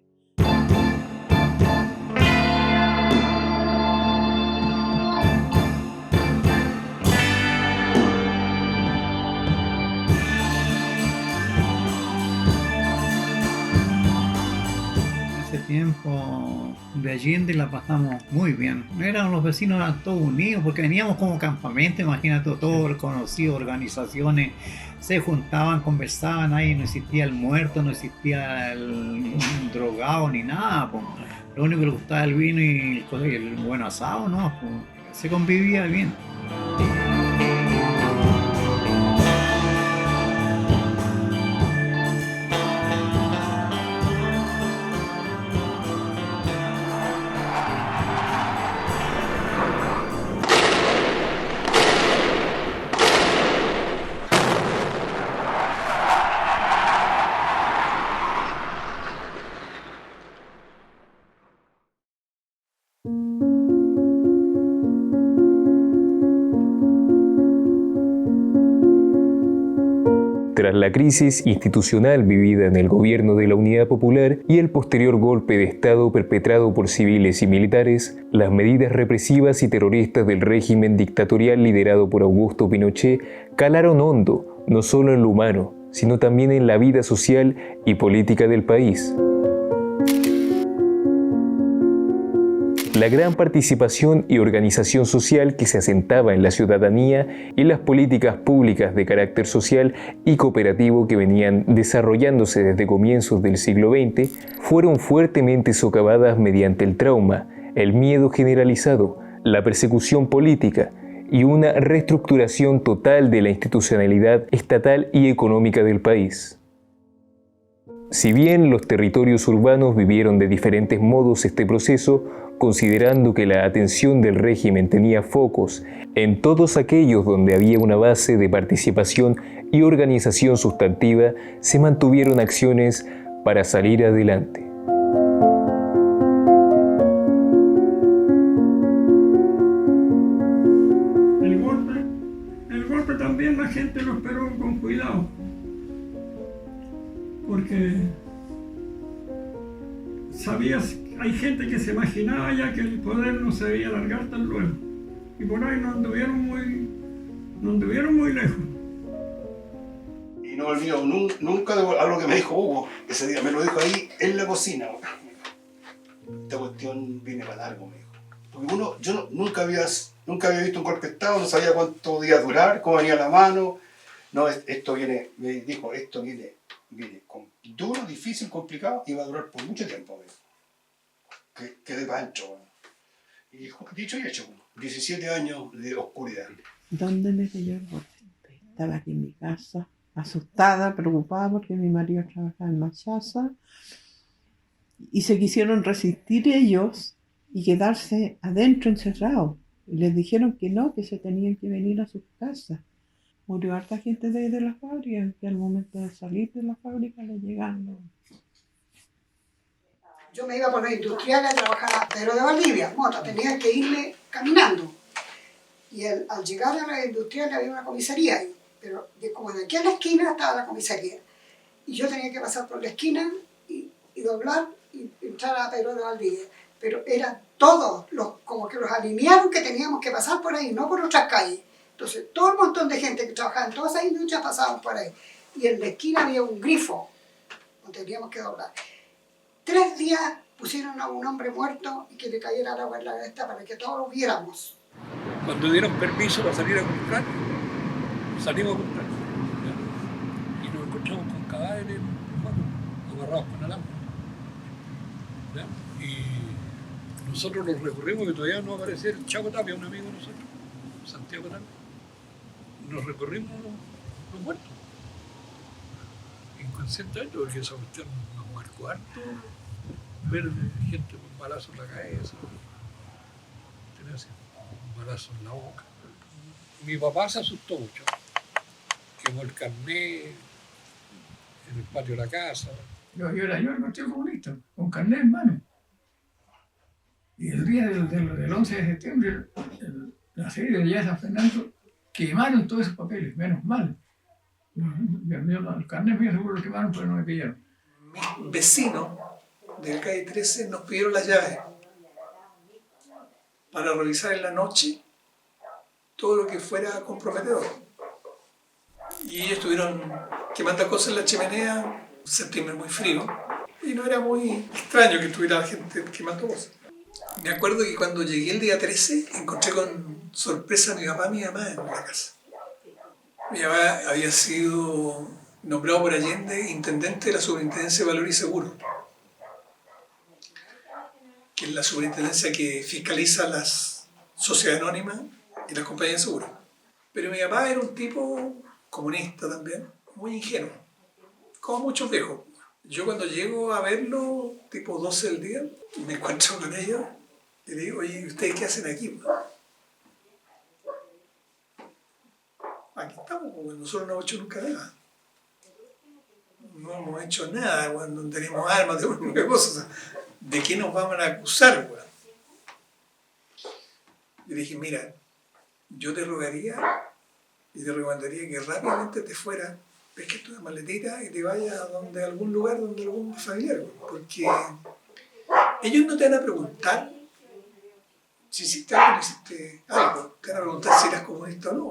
Tiempo de Allende la pasamos muy bien. Los vecinos eran todos unidos porque veníamos como campamento, imagínate, todos conocidos, organizaciones, se juntaban, conversaban, ahí no existía el muerto, no existía el drogado ni nada. Pues. Lo único que le gustaba el vino y el buen asado, ¿no? Pues, se convivía bien. Tras la crisis institucional vivida en el gobierno de la Unidad Popular y el posterior golpe de Estado perpetrado por civiles y militares, las medidas represivas y terroristas del régimen dictatorial liderado por Augusto Pinochet calaron hondo, no solo en lo humano, sino también en la vida social y política del país. La gran participación y organización social que se asentaba en la ciudadanía y las políticas públicas de carácter social y cooperativo que venían desarrollándose desde comienzos del siglo XX fueron fuertemente socavadas mediante el trauma, el miedo generalizado, la persecución política y una reestructuración total de la institucionalidad estatal y económica del país. Si bien los territorios urbanos vivieron de diferentes modos este proceso, considerando que la atención del régimen tenía focos en todos aquellos donde había una base de participación y organización sustantiva, se mantuvieron acciones para salir adelante. El golpe también la gente lo esperó con cuidado, porque hay gente que se imaginaba ya que el poder no se iba a alargar tan luego. Y por ahí no anduvieron muy lejos. Y no olvido nunca de algo que me dijo Hugo ese día, me lo dijo ahí en la cocina. Esta cuestión viene para largo, me dijo. Porque yo nunca había visto un golpe de Estado, no sabía cuánto podía durar, cómo venía la mano. No, esto viene, me dijo, esto viene duro, difícil, complicado y va a durar por mucho tiempo. Quedé pancho. Y dicho y hecho, 17 años de oscuridad. ¿Dónde me cayó el golpe? Estaba aquí en mi casa, asustada, preocupada porque mi marido trabajaba en Machaza y se quisieron resistir ellos y quedarse adentro encerrados. Y les dijeron que no, que se tenían que venir a sus casas. Murió harta gente de la fábrica, que al momento de salir de la fábrica le llegaron. Yo me iba por la industrial a trabajar a Pedro de Valdivia, Mota, tenía que irme caminando. Y al llegar a la industrial había una comisaría ahí, pero como de aquí a la esquina estaba la comisaría. Y yo tenía que pasar por la esquina y doblar y entrar a Pedro de Valdivia. Pero eran todos, como que los alinearon que teníamos que pasar por ahí, no por otras calles. Entonces todo el montón de gente que trabajaba en todas esas industrias pasaban por ahí. Y en la esquina había un grifo donde teníamos que doblar. 3 días pusieron a un hombre muerto y que le cayera el agua en la cabeza para que todos lo viéramos. Cuando dieron permiso para salir a comprar, salimos a comprar. ¿Ya? Y nos encontramos con cadáveres, amarrados con alambre. ¿Ya? Y nosotros los recurrimos, que todavía no aparecía el Chaco Tapia, un amigo de nosotros, Santiago Tapia. Nos recorrimos los muertos. Inconscientemente, porque esa cuestión nos marcó harto. Ver gente con balazos en la cabeza, tenía así, un balazo en la boca. Mi papá se asustó mucho, quemó el carnet en el patio de la casa. Yo era el Partido Comunista, con carnet en mano. Y el día del 11 de septiembre, la serie de allá de San Fernando, quemaron todos esos papeles, menos mal. Los carnets míos seguro los quemaron, pero no me pillaron. Mis vecinos de la calle 13 nos pidieron las llaves para revisar en la noche todo lo que fuera comprometedor. Y ellos estuvieron quemando cosas en la chimenea, septiembre muy frío, y no era muy extraño que estuviera la gente quemando cosas. Me acuerdo que cuando llegué el día 13, encontré con sorpresa a mi papá y mi mamá en la casa. Mi papá había sido nombrado por Allende intendente de la Superintendencia de Valor y Seguro, que es la superintendencia que fiscaliza las sociedades anónimas y las compañías de seguro. Pero mi papá era un tipo comunista también, muy ingenuo, como muchos viejos. Yo cuando llego a verlo, tipo 12 del día, me encuentro con ellos y le digo, oye, ¿ustedes qué hacen aquí? Aquí estamos, porque nosotros no hemos hecho nunca nada. No hemos hecho nada, cuando no tenemos armas, tenemos ninguna cosa. ¿De qué nos vamos a acusar? Bueno? Y le dije, mira, yo te rogaría y te recomendaría que rápidamente te fueras, pesques tu maletita y te vayas a algún lugar donde algún familiar, porque ellos no te van a preguntar si hiciste algo o no hiciste algo, te van a preguntar si eras comunista o no.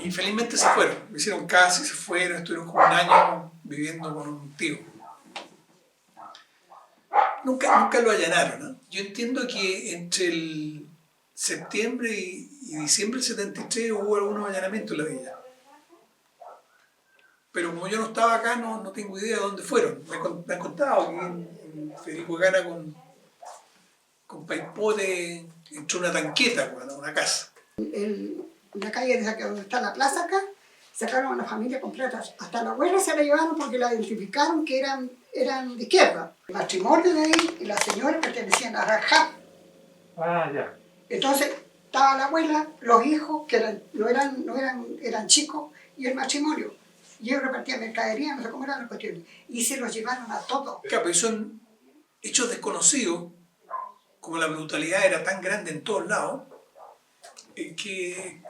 Infelizmente se fueron, me hicieron caso y se fueron, estuvieron como un año viviendo con un tío. Nunca lo allanaron, ¿no? Yo entiendo que entre el septiembre y diciembre del 73 hubo algunos allanamientos en la villa. Pero como yo no estaba acá, no tengo idea de dónde fueron. Me han contado que en Federico Gana con Paipote entró una tanqueta a una casa. En la calle donde está la plaza acá, sacaron a una familia completa. Hasta la abuela se la llevaron porque la identificaron que eran de izquierda. El matrimonio de ahí y la señora pertenecían a Rajab. Ah, ya. Entonces estaba la abuela, los hijos, que eran chicos, y el matrimonio. Y ellos repartían mercadería, no sé cómo eran las cuestiones. Y se los llevaron a todos. Claro, pero son hechos desconocidos, como la brutalidad era tan grande en todos lados, que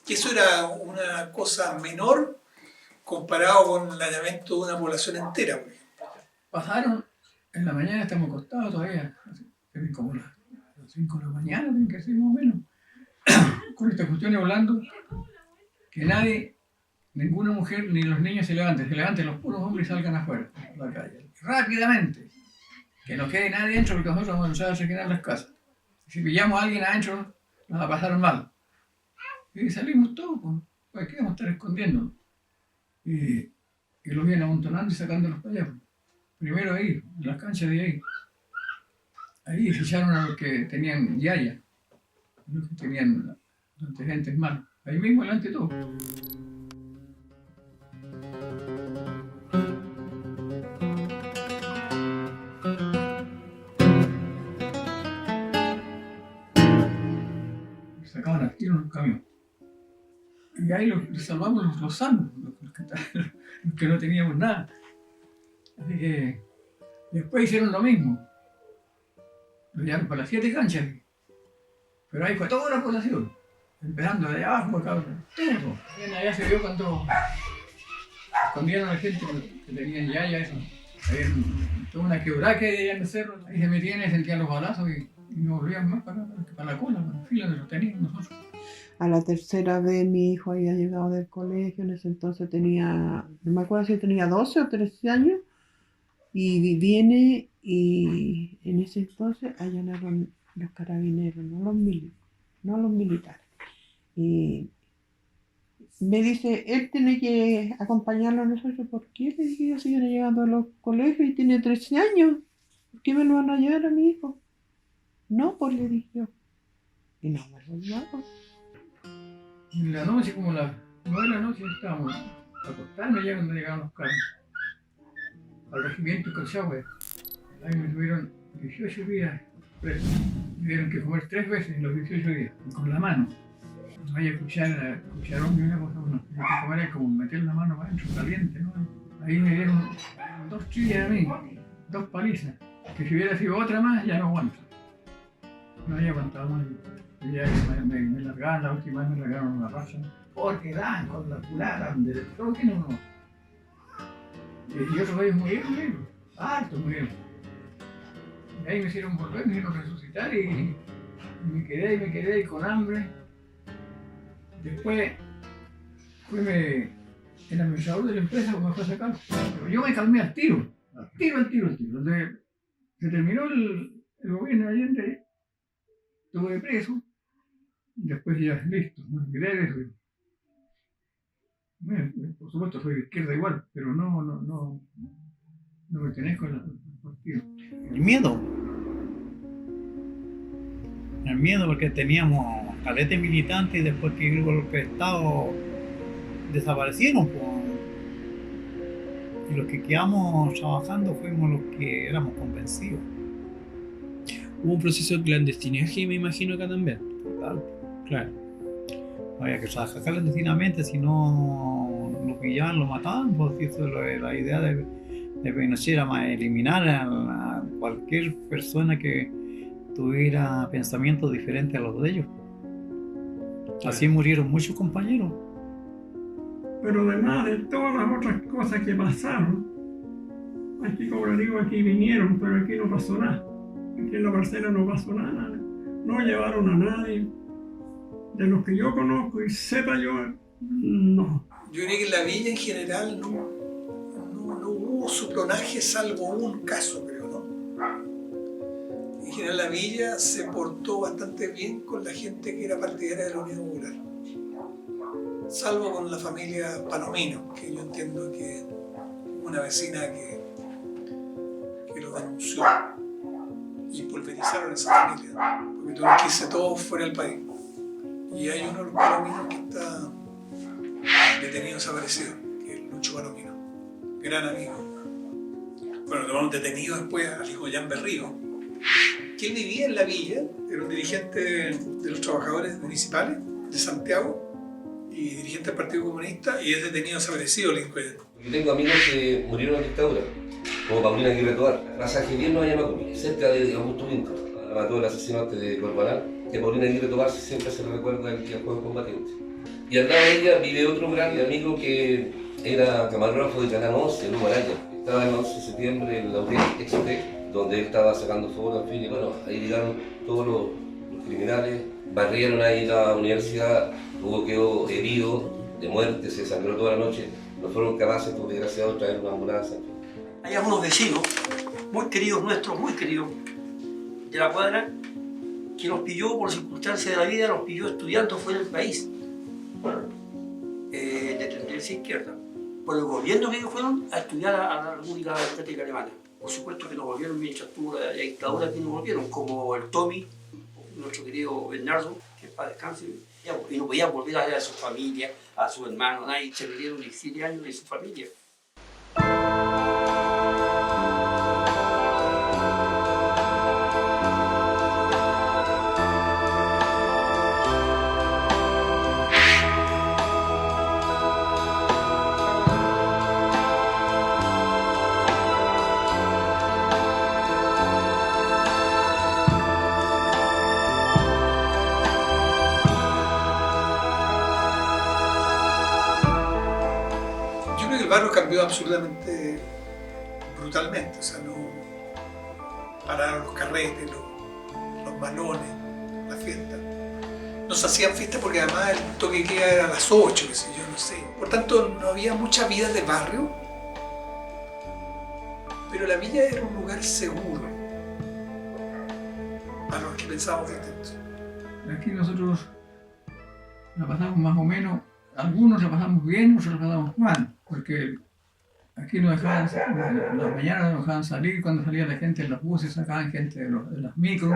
eso era una cosa menor comparado con el allanamiento de una población entera, por ejemplo. Pasaron, en la mañana estamos acostados todavía, como las 5 de la mañana, tienen que ser más o menos, con esta cuestión hablando, que nadie, ninguna mujer ni los niños se levanten los puros hombres y salgan afuera, a la calle, rápidamente, que no quede nadie adentro porque nosotros vamos a quedar en las casas. Si pillamos a alguien adentro, nos va a pasar mal. Y salimos todos, pues ¿qué vamos a estar escondiendo? Y los vienen amontonando y sacándolos para allá. Primero ahí, en las canchas de ahí. Ahí ficharon a los que tenían yaya, los que tenían antecedentes malos. Ahí mismo delante de todo. Sacaban al tiro en un camión. Y ahí los salvamos los sanos, los que no teníamos nada. Así que después hicieron lo mismo. Lo llevaron para las 7 canchas. Pero ahí fue toda la población. Empezando de allá abajo, acá, todo. Bien, allá se vio cuando escondieron a la gente que tenían yaya, eso. Había toda una quebrada que hay allá en el cerro. Ahí se metían y sentían los balazos y no volvían más para la cola, para la fila donde lo tenían nosotros. A la tercera vez mi hijo había llegado del colegio, en ese entonces tenía, no me acuerdo si tenía 12 o 13 años, y viene y en ese entonces allanaron los carabineros, no los militares. Y me dice, él tiene que acompañarlo a nosotros. ¿Por qué? Le dije, yo sigo llegando a los colegios y tiene 13 años. ¿Por qué me lo van a llevar a mi hijo? No, pues le dije yo. Y no me lo llevaron. En la noche, como las 9 de la noche, estábamos acostando ya cuando llegaban los carros. Al regimiento Colchagüe. Ahí me tuvieron 18 días presos. Me dieron que comer 3 veces en los 18 días, con la mano. No vaya a cucharón ni una cosa, no. Hay que comer es como meter la mano para adentro, caliente, ¿no? Ahí me dieron 2 chillas a mí, 2 palizas, que si hubiera sido otra más ya no aguanto. No había aguantado más. Y ya me largaban, la última vez me largaron una raza. Porque dan con la culata, donde todo tiene uno. Y otros reyes murieron, hartos murieron. Y ahí me hicieron volver, me hicieron resucitar y me quedé y con hambre. Después el administrador de la empresa me fue a sacar. Pero yo me calmé al tiro. Donde se terminó el gobierno de Allende, estuve preso. Después ya listo, me olvidé de eso. Bueno, por supuesto soy de izquierda igual, pero no pertenezco al partido. El miedo porque teníamos calete militante y después que el golpe de Estado desaparecieron. Y los que quedamos trabajando fuimos los que éramos convencidos. Hubo un proceso de clandestinaje, me imagino, acá también. Claro. No había que trabajar clandestinamente, si no lo pillaban, lo mataban. Porque eso es la idea de Pinochet, era eliminar a cualquier persona que tuviera pensamientos diferentes a los de ellos. Así murieron muchos compañeros. Pero además de todas las otras cosas que pasaron, aquí, como le digo, aquí vinieron, pero aquí no pasó nada. Aquí en la parcela no pasó nada. No llevaron a nadie. De los que yo conozco y sepa yo, no. Yo creo que en la villa en general no hubo suplonaje salvo un caso, creo, ¿no? En general la villa se portó bastante bien con la gente que era partidaria de la Unión Popular. Salvo con la familia Palomino, que yo entiendo que una vecina que lo denunció y pulverizaron esa familia, porque tuvieron que irse todos fuera del país. Y hay uno de los Palominos que está detenido desaparecido, que es Lucho Palomino, gran amigo. Bueno, tomamos detenido después al hijo Jan Berrío, que él vivía en la villa, era un dirigente de los trabajadores municipales de Santiago y dirigente del Partido Comunista, y es detenido desaparecido el hijo Jan. Yo tengo amigos que murieron en dictadura, como Paulina Aguirre Tobar, Raza Gilier no Ayamacuy, cerca de Augusto Pinto, la mató el asesinato de Corbalán, que Paulina Aguirre Tobar siempre se le recuerda el día juego combatiente. Y al lado de ella vive otro gran amigo que era camarógrafo de Canal 11, Lugo Araya. Estaba el 11 de septiembre en la UTEC, donde él estaba sacando fotos, en fin, y bueno, ahí llegaron todos los criminales, barrieron ahí la universidad, Hugo quedó herido, de muerte, se sangró toda la noche, no fueron capaces, por desgraciado, de traer una ambulancia. Hay algunos vecinos, muy queridos nuestros, muy queridos, de la cuadra, que nos pilló por circunstancias de la vida, nos pilló estudiando fuera del país, de tendencia izquierda. Por el gobierno que ellos fueron a estudiar a la República Democrática Alemana. Por supuesto que nos volvieron mientras tuvo la dictadura, que nos volvieron, como el Tommy, nuestro querido Bernardo, que es para descanso, y no podían volver a ver a su familia, a su hermano, nadie, se perdieron 17 años de su familia. El barrio cambió absolutamente brutalmente, o sea, no pararon los carretes, los balones, las fiestas. No se hacían fiestas porque además el toque de queda era a las 8, qué sé yo, no sé. Por tanto, no había mucha vida de barrio, pero la villa era un lugar seguro para los que pensábamos distintos. Aquí nosotros la pasamos más o menos. Algunos la pasamos bien, otros la pasamos mal, porque aquí nos dejaban, las mañanas nos dejaban salir, cuando salía la gente en los buses, sacaban gente de las micros,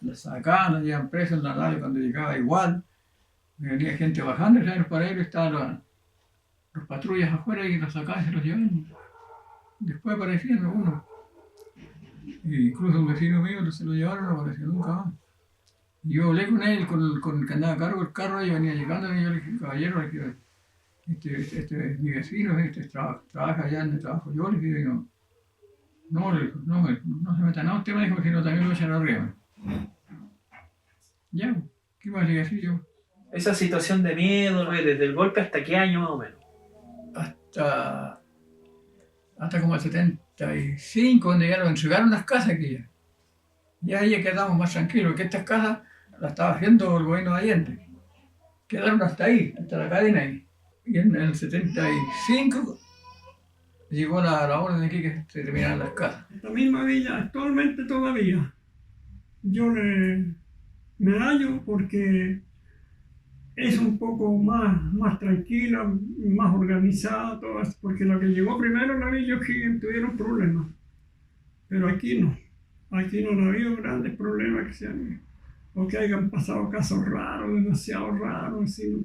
las sacaban, las llevaban presos en la radio cuando llegaba igual, venía gente bajando, y los paraderos estaban los patrullas afuera y los sacaban y se los llevaban. Después aparecían algunos, e incluso un vecino mío se lo llevaron, no apareció nunca más. Yo hablé con él, con el que andaba a cargo del carro, y venía llegando, y yo le dije, caballero, le dije, este es mi vecino, trabaja allá donde trabajo yo, le dije, no, le dijo, no se meta nada, usted me dijo que no, también lo echan arriba. Ya, ¿qué más le iba a decir yo? Esa situación de miedo, ¿no? Desde el golpe hasta qué año más o menos. Hasta como el 75, donde ya lo entregaron las casas aquellas. Y ahí ya quedamos más tranquilos, que estas casas las estaba haciendo el gobierno de Allende. Quedaron hasta ahí, hasta la cadena ahí. Y en el 75 llegó la orden de que se terminaran las casas. Esta misma villa, actualmente todavía, yo me hallo porque es un poco más tranquila, más organizada, todo esto, porque lo que llegó primero en la villa O'Higgins tuvieron problemas, pero aquí no ha habido grandes problemas o que hayan pasado casos raros, demasiado raros, así, ¿no?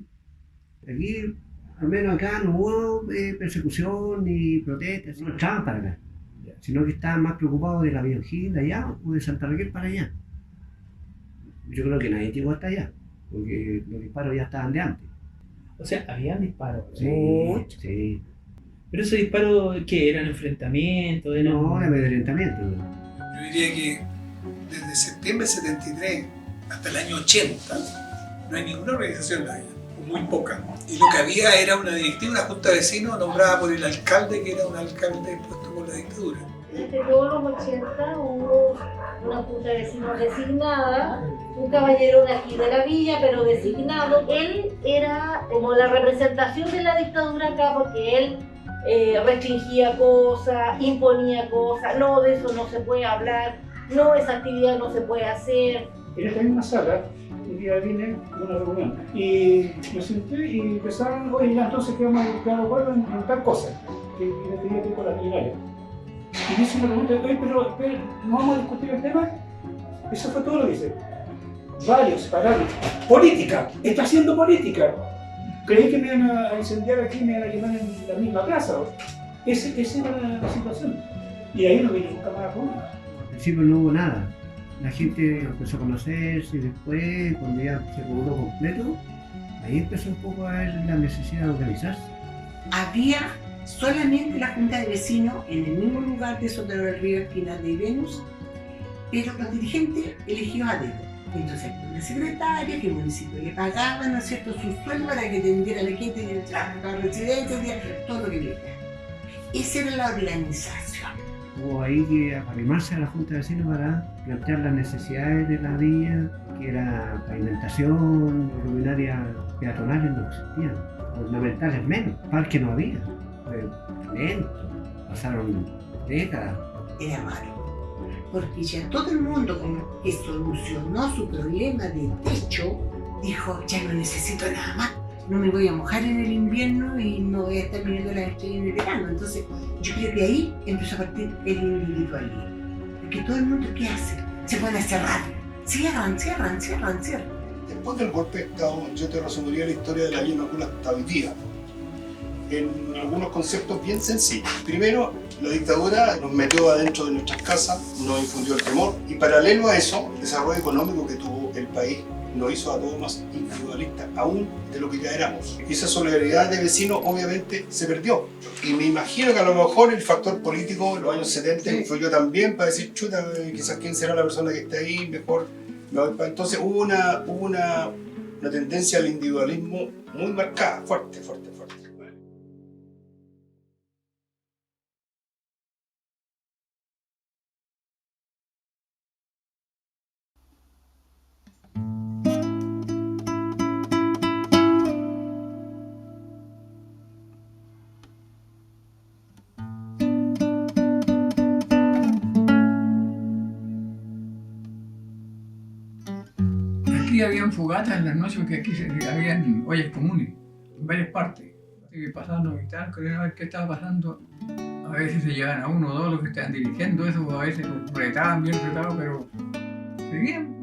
Aquí, al menos acá, no hubo persecución ni protestas, no estaban para acá, sino que estaban más preocupados de la villa O'Higgins de allá o de Santa Raquel para allá. Yo creo que nadie llegó hasta allá, porque los disparos ya estaban de antes. O sea, habían disparos. Sí, sí. ¿Pero esos disparos qué? ¿Eran enfrentamientos? No, era amedrentamiento. Yo diría que desde septiembre del 73 hasta el año 80 no hay ninguna organización en la villa, o muy poca. Y lo que había era una directiva, una junta de vecinos nombrada por el alcalde, que era un alcalde puesto por la dictadura. Desde todos los 80 hubo una junta de vecinos designada, un caballero de aquí de la villa, pero designado. Él era como la representación de la dictadura acá, porque él restringía cosas, imponía cosas, no, de eso no se puede hablar, no, esa actividad no se puede hacer. En esta misma sala, un día vine a una reunión y me senté y empezaron, oye, ya entonces que vamos a acuerdo en tal cosa, que le tenía que ir con la millonaria. Y me hizo una pregunta, oye, pero ¿no vamos a discutir el tema? Eso fue todo lo que hice. Varios pararon. Política, está haciendo política. Creí que me iban a incendiar aquí, me iban a quemar en la misma plaza. Esa era la situación. Y ahí no vine nunca más a Roma. Al principio no hubo nada. La gente empezó a conocerse y después, cuando ya se pobló completo, ahí empezó un poco a ver la necesidad de organizarse. Había solamente la junta de vecinos en el mismo lugar de Sotero del Río, esquina de Venus, pero los dirigentes elegidos a dedo. Entonces, la secretaria que el municipio le pagaba, ¿no es cierto?, su sueldo para que atendiera a la gente de la residencia, todo lo que viera. Esa era la organización. Hubo ahí que arrimarse a la junta de vecinos para plantear las necesidades de la vía, que era pavimentación, luminarias peatonales no existían, ornamentales menos, parque no había. Fue lento, pasaron décadas. Era malo, porque ya todo el mundo como que solucionó su problema de techo, dijo, ya no necesito nada más, no me voy a mojar en el invierno y no voy a estar mirando las estrellas en el verano. Entonces yo creo que ahí empezó a partir el individualismo, porque todo el mundo, ¿qué hace? Se pone a cerrar, cierran. Después del golpe de Estado, yo te resumiría la historia de la Villa Macula hasta hoy día, en algunos conceptos bien sencillos. Primero, la dictadura nos metió adentro de nuestras casas, nos infundió el temor, y paralelo a eso, el desarrollo económico que tuvo el país nos hizo a todos más individualistas, aún de lo que ya éramos. Y esa solidaridad de vecinos obviamente se perdió. Y me imagino que a lo mejor el factor político en los años 70 influyó también para decir, chuta, quizás quién será la persona que está ahí, mejor me voy para... Entonces hubo una tendencia al individualismo muy marcada, fuerte. Aquí habían fogatas en las noches, porque aquí habían ollas comunes, en varias partes. Así que pasaban los militares, querían ver qué estaba pasando. A veces se llevaban a uno o dos los que estaban dirigiendo eso, a veces los retaban bien retados, pero seguían.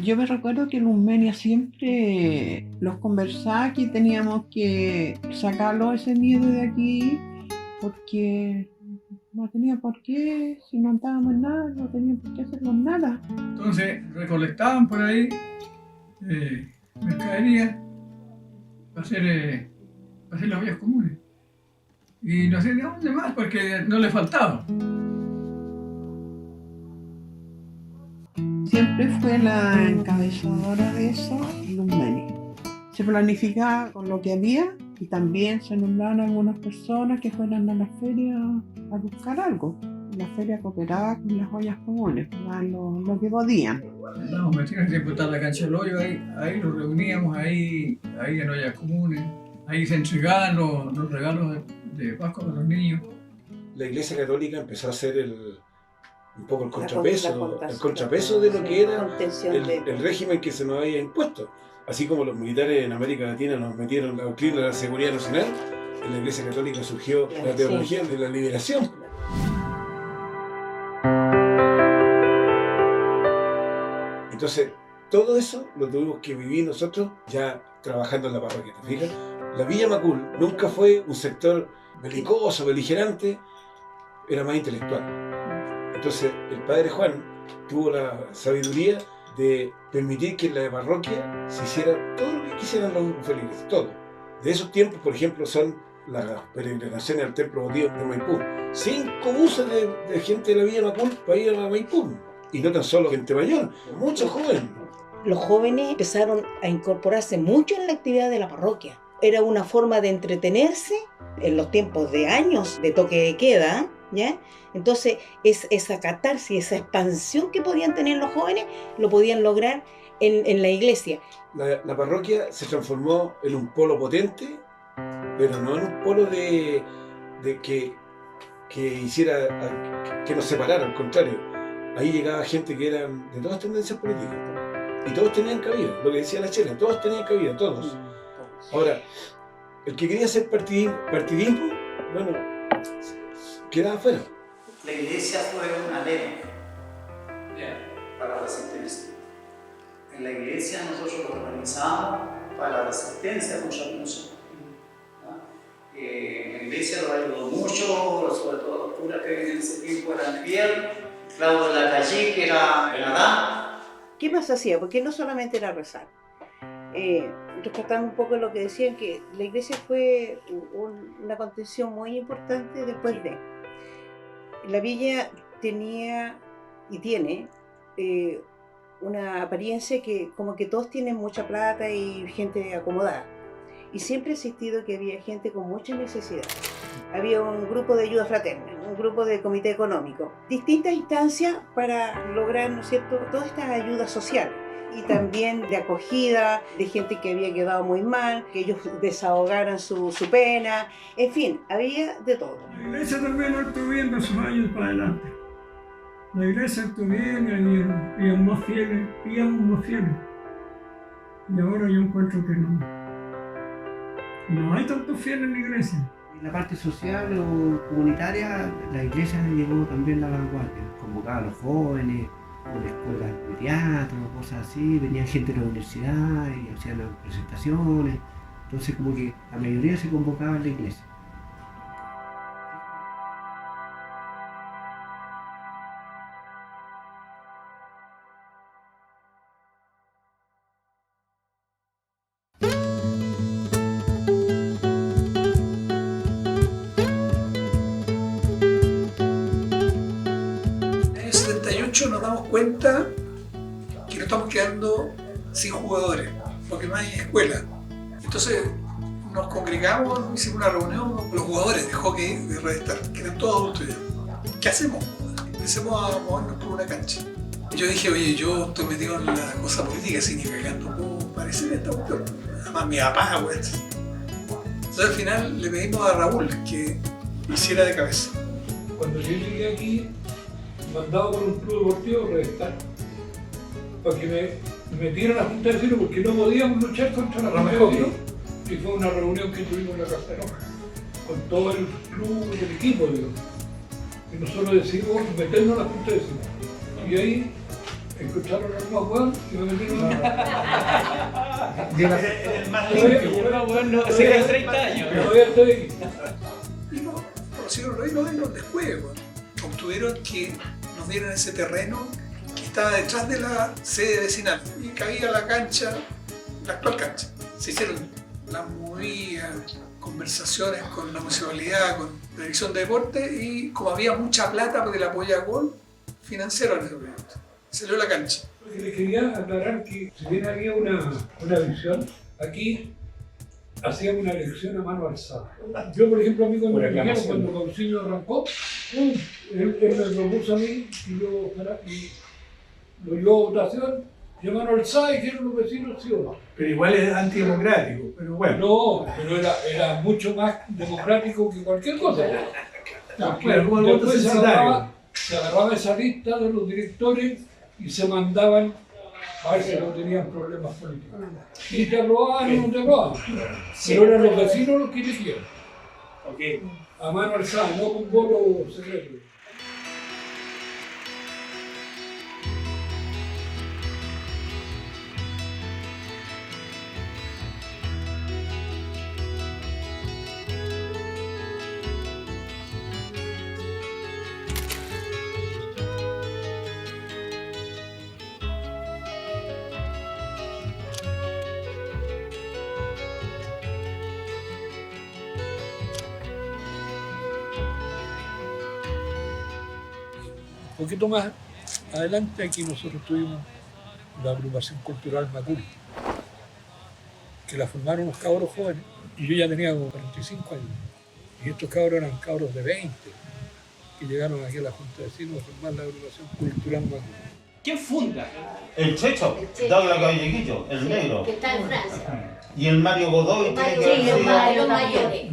Yo me recuerdo que en Lumenia siempre los conversaba que teníamos que sacarlo ese miedo de aquí, porque No tenía por qué, si no andábamos en nada, no tenían por qué hacerlo nada. Entonces recolectaban por ahí mercadería para hacer las vías comunes. Y no sé de dónde más, porque no le faltaba. Siempre fue la encabezadora de eso, Lumeni. Se planificaba con lo que había y también se nombraron algunas personas que fueran a la feria a buscar algo. La feria cooperaba con las ollas comunes, daban lo que podían. Estábamos metidos, siempre estaba la cancha del hoyo, ahí nos reuníamos, ahí en ollas comunes, ahí se entregaban los regalos de Pascua para los niños. La Iglesia Católica empezó a ser un poco el contrapeso de lo que era el régimen que se nos había impuesto. Así como los militares en América Latina nos metieron la doctrina de la seguridad nacional, en la Iglesia Católica surgió la teología de la liberación. Entonces, todo eso lo tuvimos que vivir nosotros ya trabajando en la parroquia, ¿te fijas? La Villa Macul nunca fue un sector belicoso, beligerante, era más intelectual. Entonces, el padre Juan tuvo la sabiduría de permitir que en la parroquia se hiciera todo lo que quisieran los feligreses, todo. De esos tiempos, por ejemplo, son las peregrinaciones al templo votivo de Maipú. 5 buses de gente de la Villa Macul para ir a Maipú. Y no tan solo gente mayor, muchos jóvenes. Los jóvenes empezaron a incorporarse mucho en la actividad de la parroquia. Era una forma de entretenerse en los tiempos de años de toque de queda, ¿ya? Entonces, esa catarsis, esa expansión que podían tener los jóvenes, lo podían lograr en la iglesia. La parroquia se transformó en un polo potente, pero no en un polo de que hiciera que nos separara, al contrario. Ahí llegaba gente que eran de todas tendencias políticas. Y todos tenían cabida, lo que decía la Chela, todos tenían cabida, todos. Ahora, el que quería hacer partidismo, bueno, quedaba afuera. La iglesia fue una ley para la resistencia. En la iglesia nosotros lo organizamos para la resistencia a muchas cosas. La iglesia lo ayudó mucho, sobre todo los curas que en ese tiempo eran fieles, Claudio de la Calle, que era en Adán. ¿Qué más hacía? Porque no solamente era rezar. Rescatando un poco lo que decían, que la iglesia fue una contención muy importante después de. La villa tenía y tiene una apariencia que como que todos tienen mucha plata y gente acomodada. Y siempre ha existido que había gente con mucha necesidad. Había un grupo de ayuda fraterna, un grupo de comité económico, distintas instancias para lograr, ¿no es cierto?, todas estas ayudas sociales. Y también de acogida, de gente que había quedado muy mal, que ellos desahogaran su pena, en fin, había de todo. La iglesia también actuó bien en sus años para adelante. La iglesia actuó bien, habían más fieles, íbamos más fieles. Y ahora yo encuentro que no hay tantos fieles en la iglesia. En la parte social o comunitaria, la iglesia llevó también la vanguardia, convocaba a los jóvenes, con escuelas de teatro, cosas así, venían gente de la universidad y hacían las presentaciones, entonces como que la mayoría se convocaba en la iglesia. Nos damos cuenta que nos estamos quedando sin jugadores, porque no hay escuela. Entonces nos congregamos, hicimos una reunión con los jugadores de hockey de Red Star, que eran todos adultos ya. ¿Qué hacemos? Empecemos a movernos por una cancha. Y yo dije, oye, yo estoy metido en la cosa política, así ni cagando, ¿cómo parece esta cuestión? Además mi papá, güey. Entonces al final le pedimos a Raúl que hiciera de cabeza. Cuando yo llegué aquí, mandado por un club deportivo Red Star, para que me metieran a la Junta de Vecinos porque no podíamos luchar contra la Junta de Vecinos. Y fue una reunión que tuvimos en la Casa de Roja, con todo el club y el equipo, digo. Y nosotros decidimos meternos a la Junta de Vecinos. Y ahí escucharon a los más buenos y me metieron a el más limpio. Bueno, hace 30 años. Y nos consiguieron los dinos después, bueno. Obtuvieron que nos dieran ese terreno que estaba detrás de la sede vecinal y caía la cancha, la actual cancha. Se hicieron las movidas, conversaciones con la municipalidad, con la dirección de deporte, y como había mucha plata porque la apoya Gol, financiaron ese proyecto. Salió la cancha. Le quería aclarar que si bien había una visión, aquí hacíamos una elección a mano alzada. Yo, por ejemplo, a mí cuando Cauciño arrancó, él me propuso a mí y yo lo llevó a votación y a mano alzada y dijeron los vecinos sí o no. Pero igual es antidemocrático, pero bueno. No, pero era mucho más democrático que cualquier cosa. No, claro, como el voto censitario. Se agarraba esa lista de los directores y se mandaban a ver si no tenían problemas políticos. Y te aprobaban o no te aprobaban. Pero eran los vecinos los que elegían. A mano alzada, no con voto secreto. Un poquito más adelante aquí nosotros tuvimos la agrupación cultural Macul, que la formaron unos cabros jóvenes, y yo ya tenía como 45 años, y estos cabros eran cabros de 20, que llegaron aquí a la Junta de Vecinos a formar la agrupación cultural Macul. ¿Quién funda? El Checho, Douglas Cabellequillo, el negro. Que está en Francia. Y el Mario Godoy tiene que haber sido.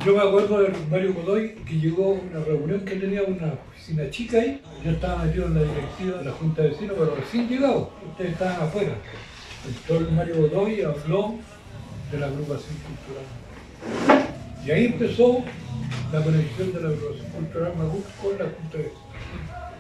Yo me acuerdo de Mario Godoy, que llegó a una reunión que tenía una oficina chica ahí. Yo estaba metido en la directiva de la Junta de Vecinos, pero recién llegado. Ustedes estaban afuera. Entró el Mario Godoy y habló de la agrupación cultural. Y ahí empezó la conexión de la agrupación cultural Macul con la Junta de Vecinos.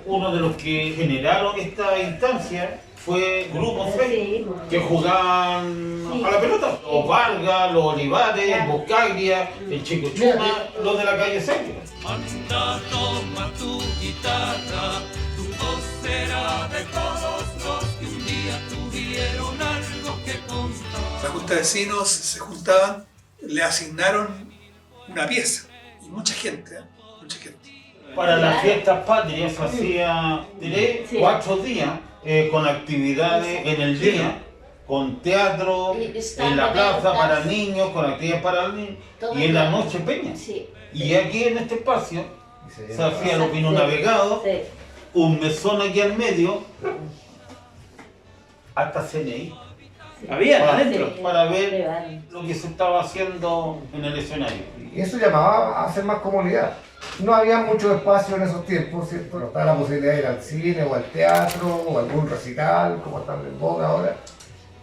Uno de los que generaron esta instancia fue Grupo 6, que jugaban a la pelota. Los Vargas, los Olivares, Boscaglia, el Chico Chuma, los de la calle Centro. Anda, toma tu guitarra, tu voz será de todos los que un día tuvieron algo que contar. La Junta de Vecinos se juntaban, le asignaron una pieza, y mucha gente, mucha gente. Para las fiestas patrias se hacía 4 días con actividades en el día, con teatro, en la plaza para niños, con actividades para niños, y en la noche peña. Y aquí en este espacio se hacía los vinos navegados, un mesón aquí al medio, hasta CNI. ¿Había adentro? Para ver lo que se estaba haciendo en el escenario. Y eso llamaba a hacer más comunidad. No había mucho espacio en esos tiempos, ¿cierto? No estaba la posibilidad de ir al cine o al teatro o algún recital, como están en boga ahora.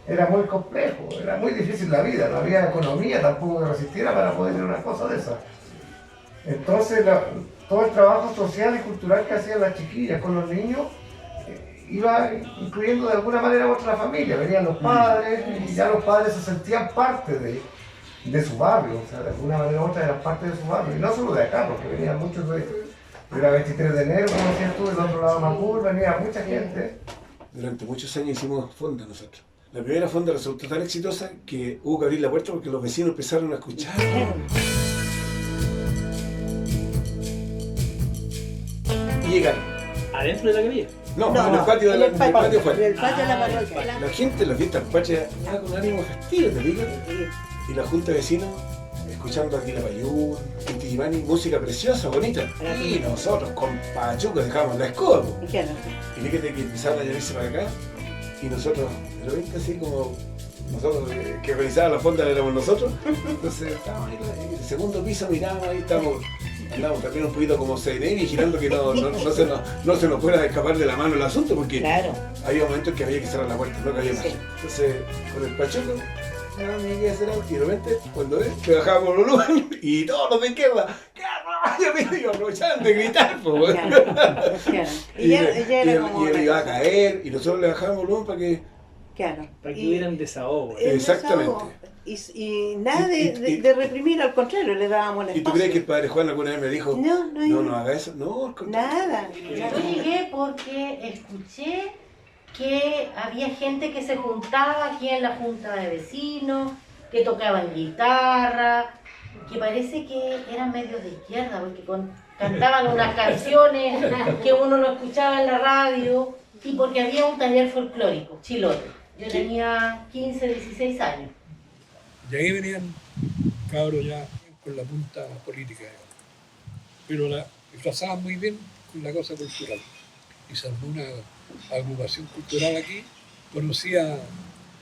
Era muy complejo, era muy difícil la vida, no había economía tampoco que resistiera para poder ir a una cosa de esas. Entonces, todo el trabajo social y cultural que hacían las chiquillas con los niños iba incluyendo de alguna manera a otra familia. Venían los padres y ya los padres se sentían parte de su barrio, o sea, de alguna manera u otra eran parte de su barrio, y no solo de acá, porque venían muchos de la 23 de enero, como decías tú, del otro lado de Macul, venía mucha gente. Durante muchos años hicimos fonda nosotros. La primera fonda resultó tan exitosa que hubo que abrir la puerta porque los vecinos empezaron a escuchar. Y llegaron. ¿Adentro de la capilla? No, en el patio de la patio fuera. En el patio de la parroquia. La gente en las fiestas patrias va con ánimo festivo, ¿te fijas? Y la Junta de Vecinos, escuchando aquí la Payún, Inti Illimani, música preciosa, bonita. Y nosotros con Pachuca dejamos la escoba. Y fíjate que empezaron a llevarse para acá, y nosotros, de repente así como nosotros que organizaban la fonda éramos nosotros, entonces estábamos ahí en el segundo piso, mirábamos ahí, andábamos también un poquito como CNI, vigilando que no se nos fuera escapar de la mano el asunto, porque había momentos que había que cerrar la puerta, no cabía más. Entonces, con el Pachuco, no me quería hacer algo, y de repente, cuando que bajábamos el volumen, y todos los de izquierda, y aprovechaban de gritar, pues. Y él iba a caer, y nosotros le bajábamos el volumen para que... Para que hubieran desahogo. Exactamente. y nada de reprimir, al contrario, le dábamos el ¿Y tú espacio. crees que el padre Juan alguna vez me dijo, no haga eso? No, al contrario. Nada. Yo llegué porque escuché que había gente que se juntaba aquí en la junta de vecinos, que tocaban guitarra, que parece que eran medios de izquierda, porque cantaban unas canciones que uno no escuchaba en la radio, y porque había un taller folclórico, Chilote. Yo tenía 15, 16 años. Y ahí venían cabros ya con la punta política, pero la disfrazaban muy bien con la cosa cultural. Y se armó una agrupación cultural aquí, conocida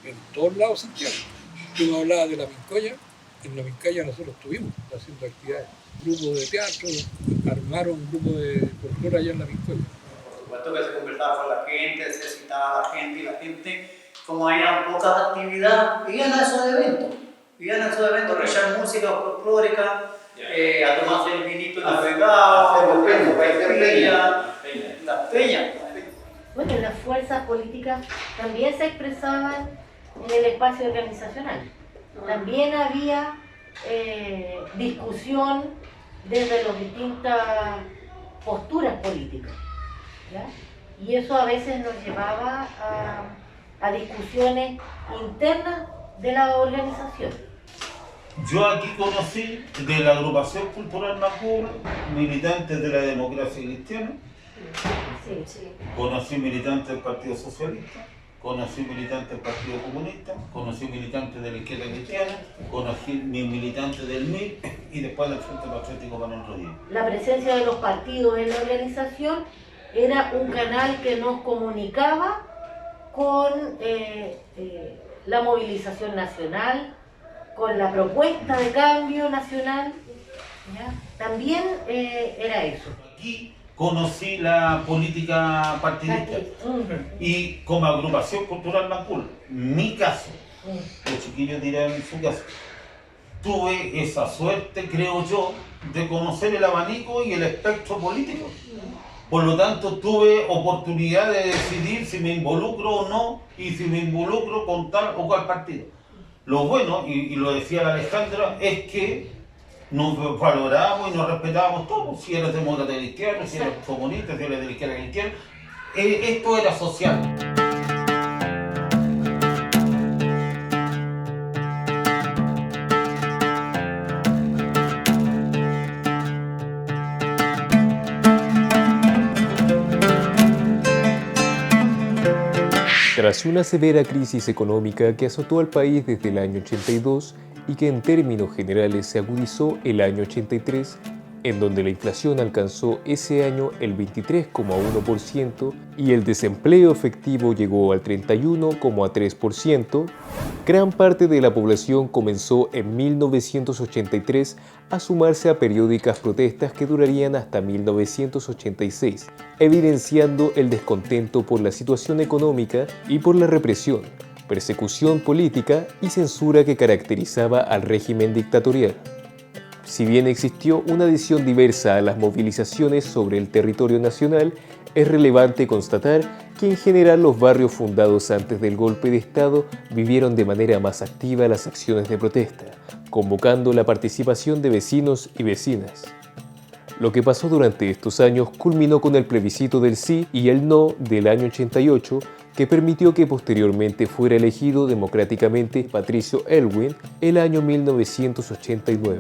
en todos lados de Santiago. Tú me hablabas de la Mincoya, en la Mincoya nosotros estuvimos haciendo actividades. Grupos de teatro, armaron un grupo de folclore allá en la Mincoya. Por supuesto que se conversaba con la gente, se citaba a la gente y la gente, como había pocas actividades, iban a esos eventos. Iban a esos eventos, a echar música folclórica, a tomarse el vinito navegado, las peñas. Bueno, las fuerzas políticas también se expresaban en el espacio organizacional. También había discusión desde las distintas posturas políticas, ¿ya? Y eso a veces nos llevaba a discusiones internas de la organización. Yo aquí conocí de la agrupación cultural Macul militantes de la democracia cristiana, conocí militantes del Partido Socialista, conocí militantes del Partido Comunista, conocí militantes de la izquierda cristiana, conocí militantes del MIR y después del Frente Patriótico Manuel Rodríguez. La presencia de los partidos en la organización era un canal que nos comunicaba con la movilización nacional, con la propuesta de cambio nacional, ¿ya? También era eso. Aquí conocí la política partidista y como agrupación cultural Macul, mi caso, los chiquillos dirán en su caso, tuve esa suerte, creo yo, de conocer el abanico y el espectro político. Por lo tanto, tuve oportunidad de decidir si me involucro o no y si me involucro con tal o cual partido. Lo bueno, y lo decía la Alejandra, es que nos valorábamos y nos respetábamos todos. Si eres demócrata de la izquierda, si eres comunista, si eres de la izquierda cristiana. Esto era social. Tras una severa crisis económica que azotó al país desde el año 82 y que en términos generales se agudizó el año 83, en donde la inflación alcanzó ese año el 23,1% y el desempleo efectivo llegó al 31,3%, gran parte de la población comenzó en 1983 a sumarse a periódicas protestas que durarían hasta 1986, evidenciando el descontento por la situación económica y por la represión, persecución política y censura que caracterizaba al régimen dictatorial. Si bien existió una adhesión diversa a las movilizaciones sobre el territorio nacional, es relevante constatar que en general los barrios fundados antes del golpe de Estado vivieron de manera más activa las acciones de protesta, convocando la participación de vecinos y vecinas. Lo que pasó durante estos años culminó con el plebiscito del sí y el no del año 88, que permitió que posteriormente fuera elegido democráticamente Patricio Aylwin el año 1989.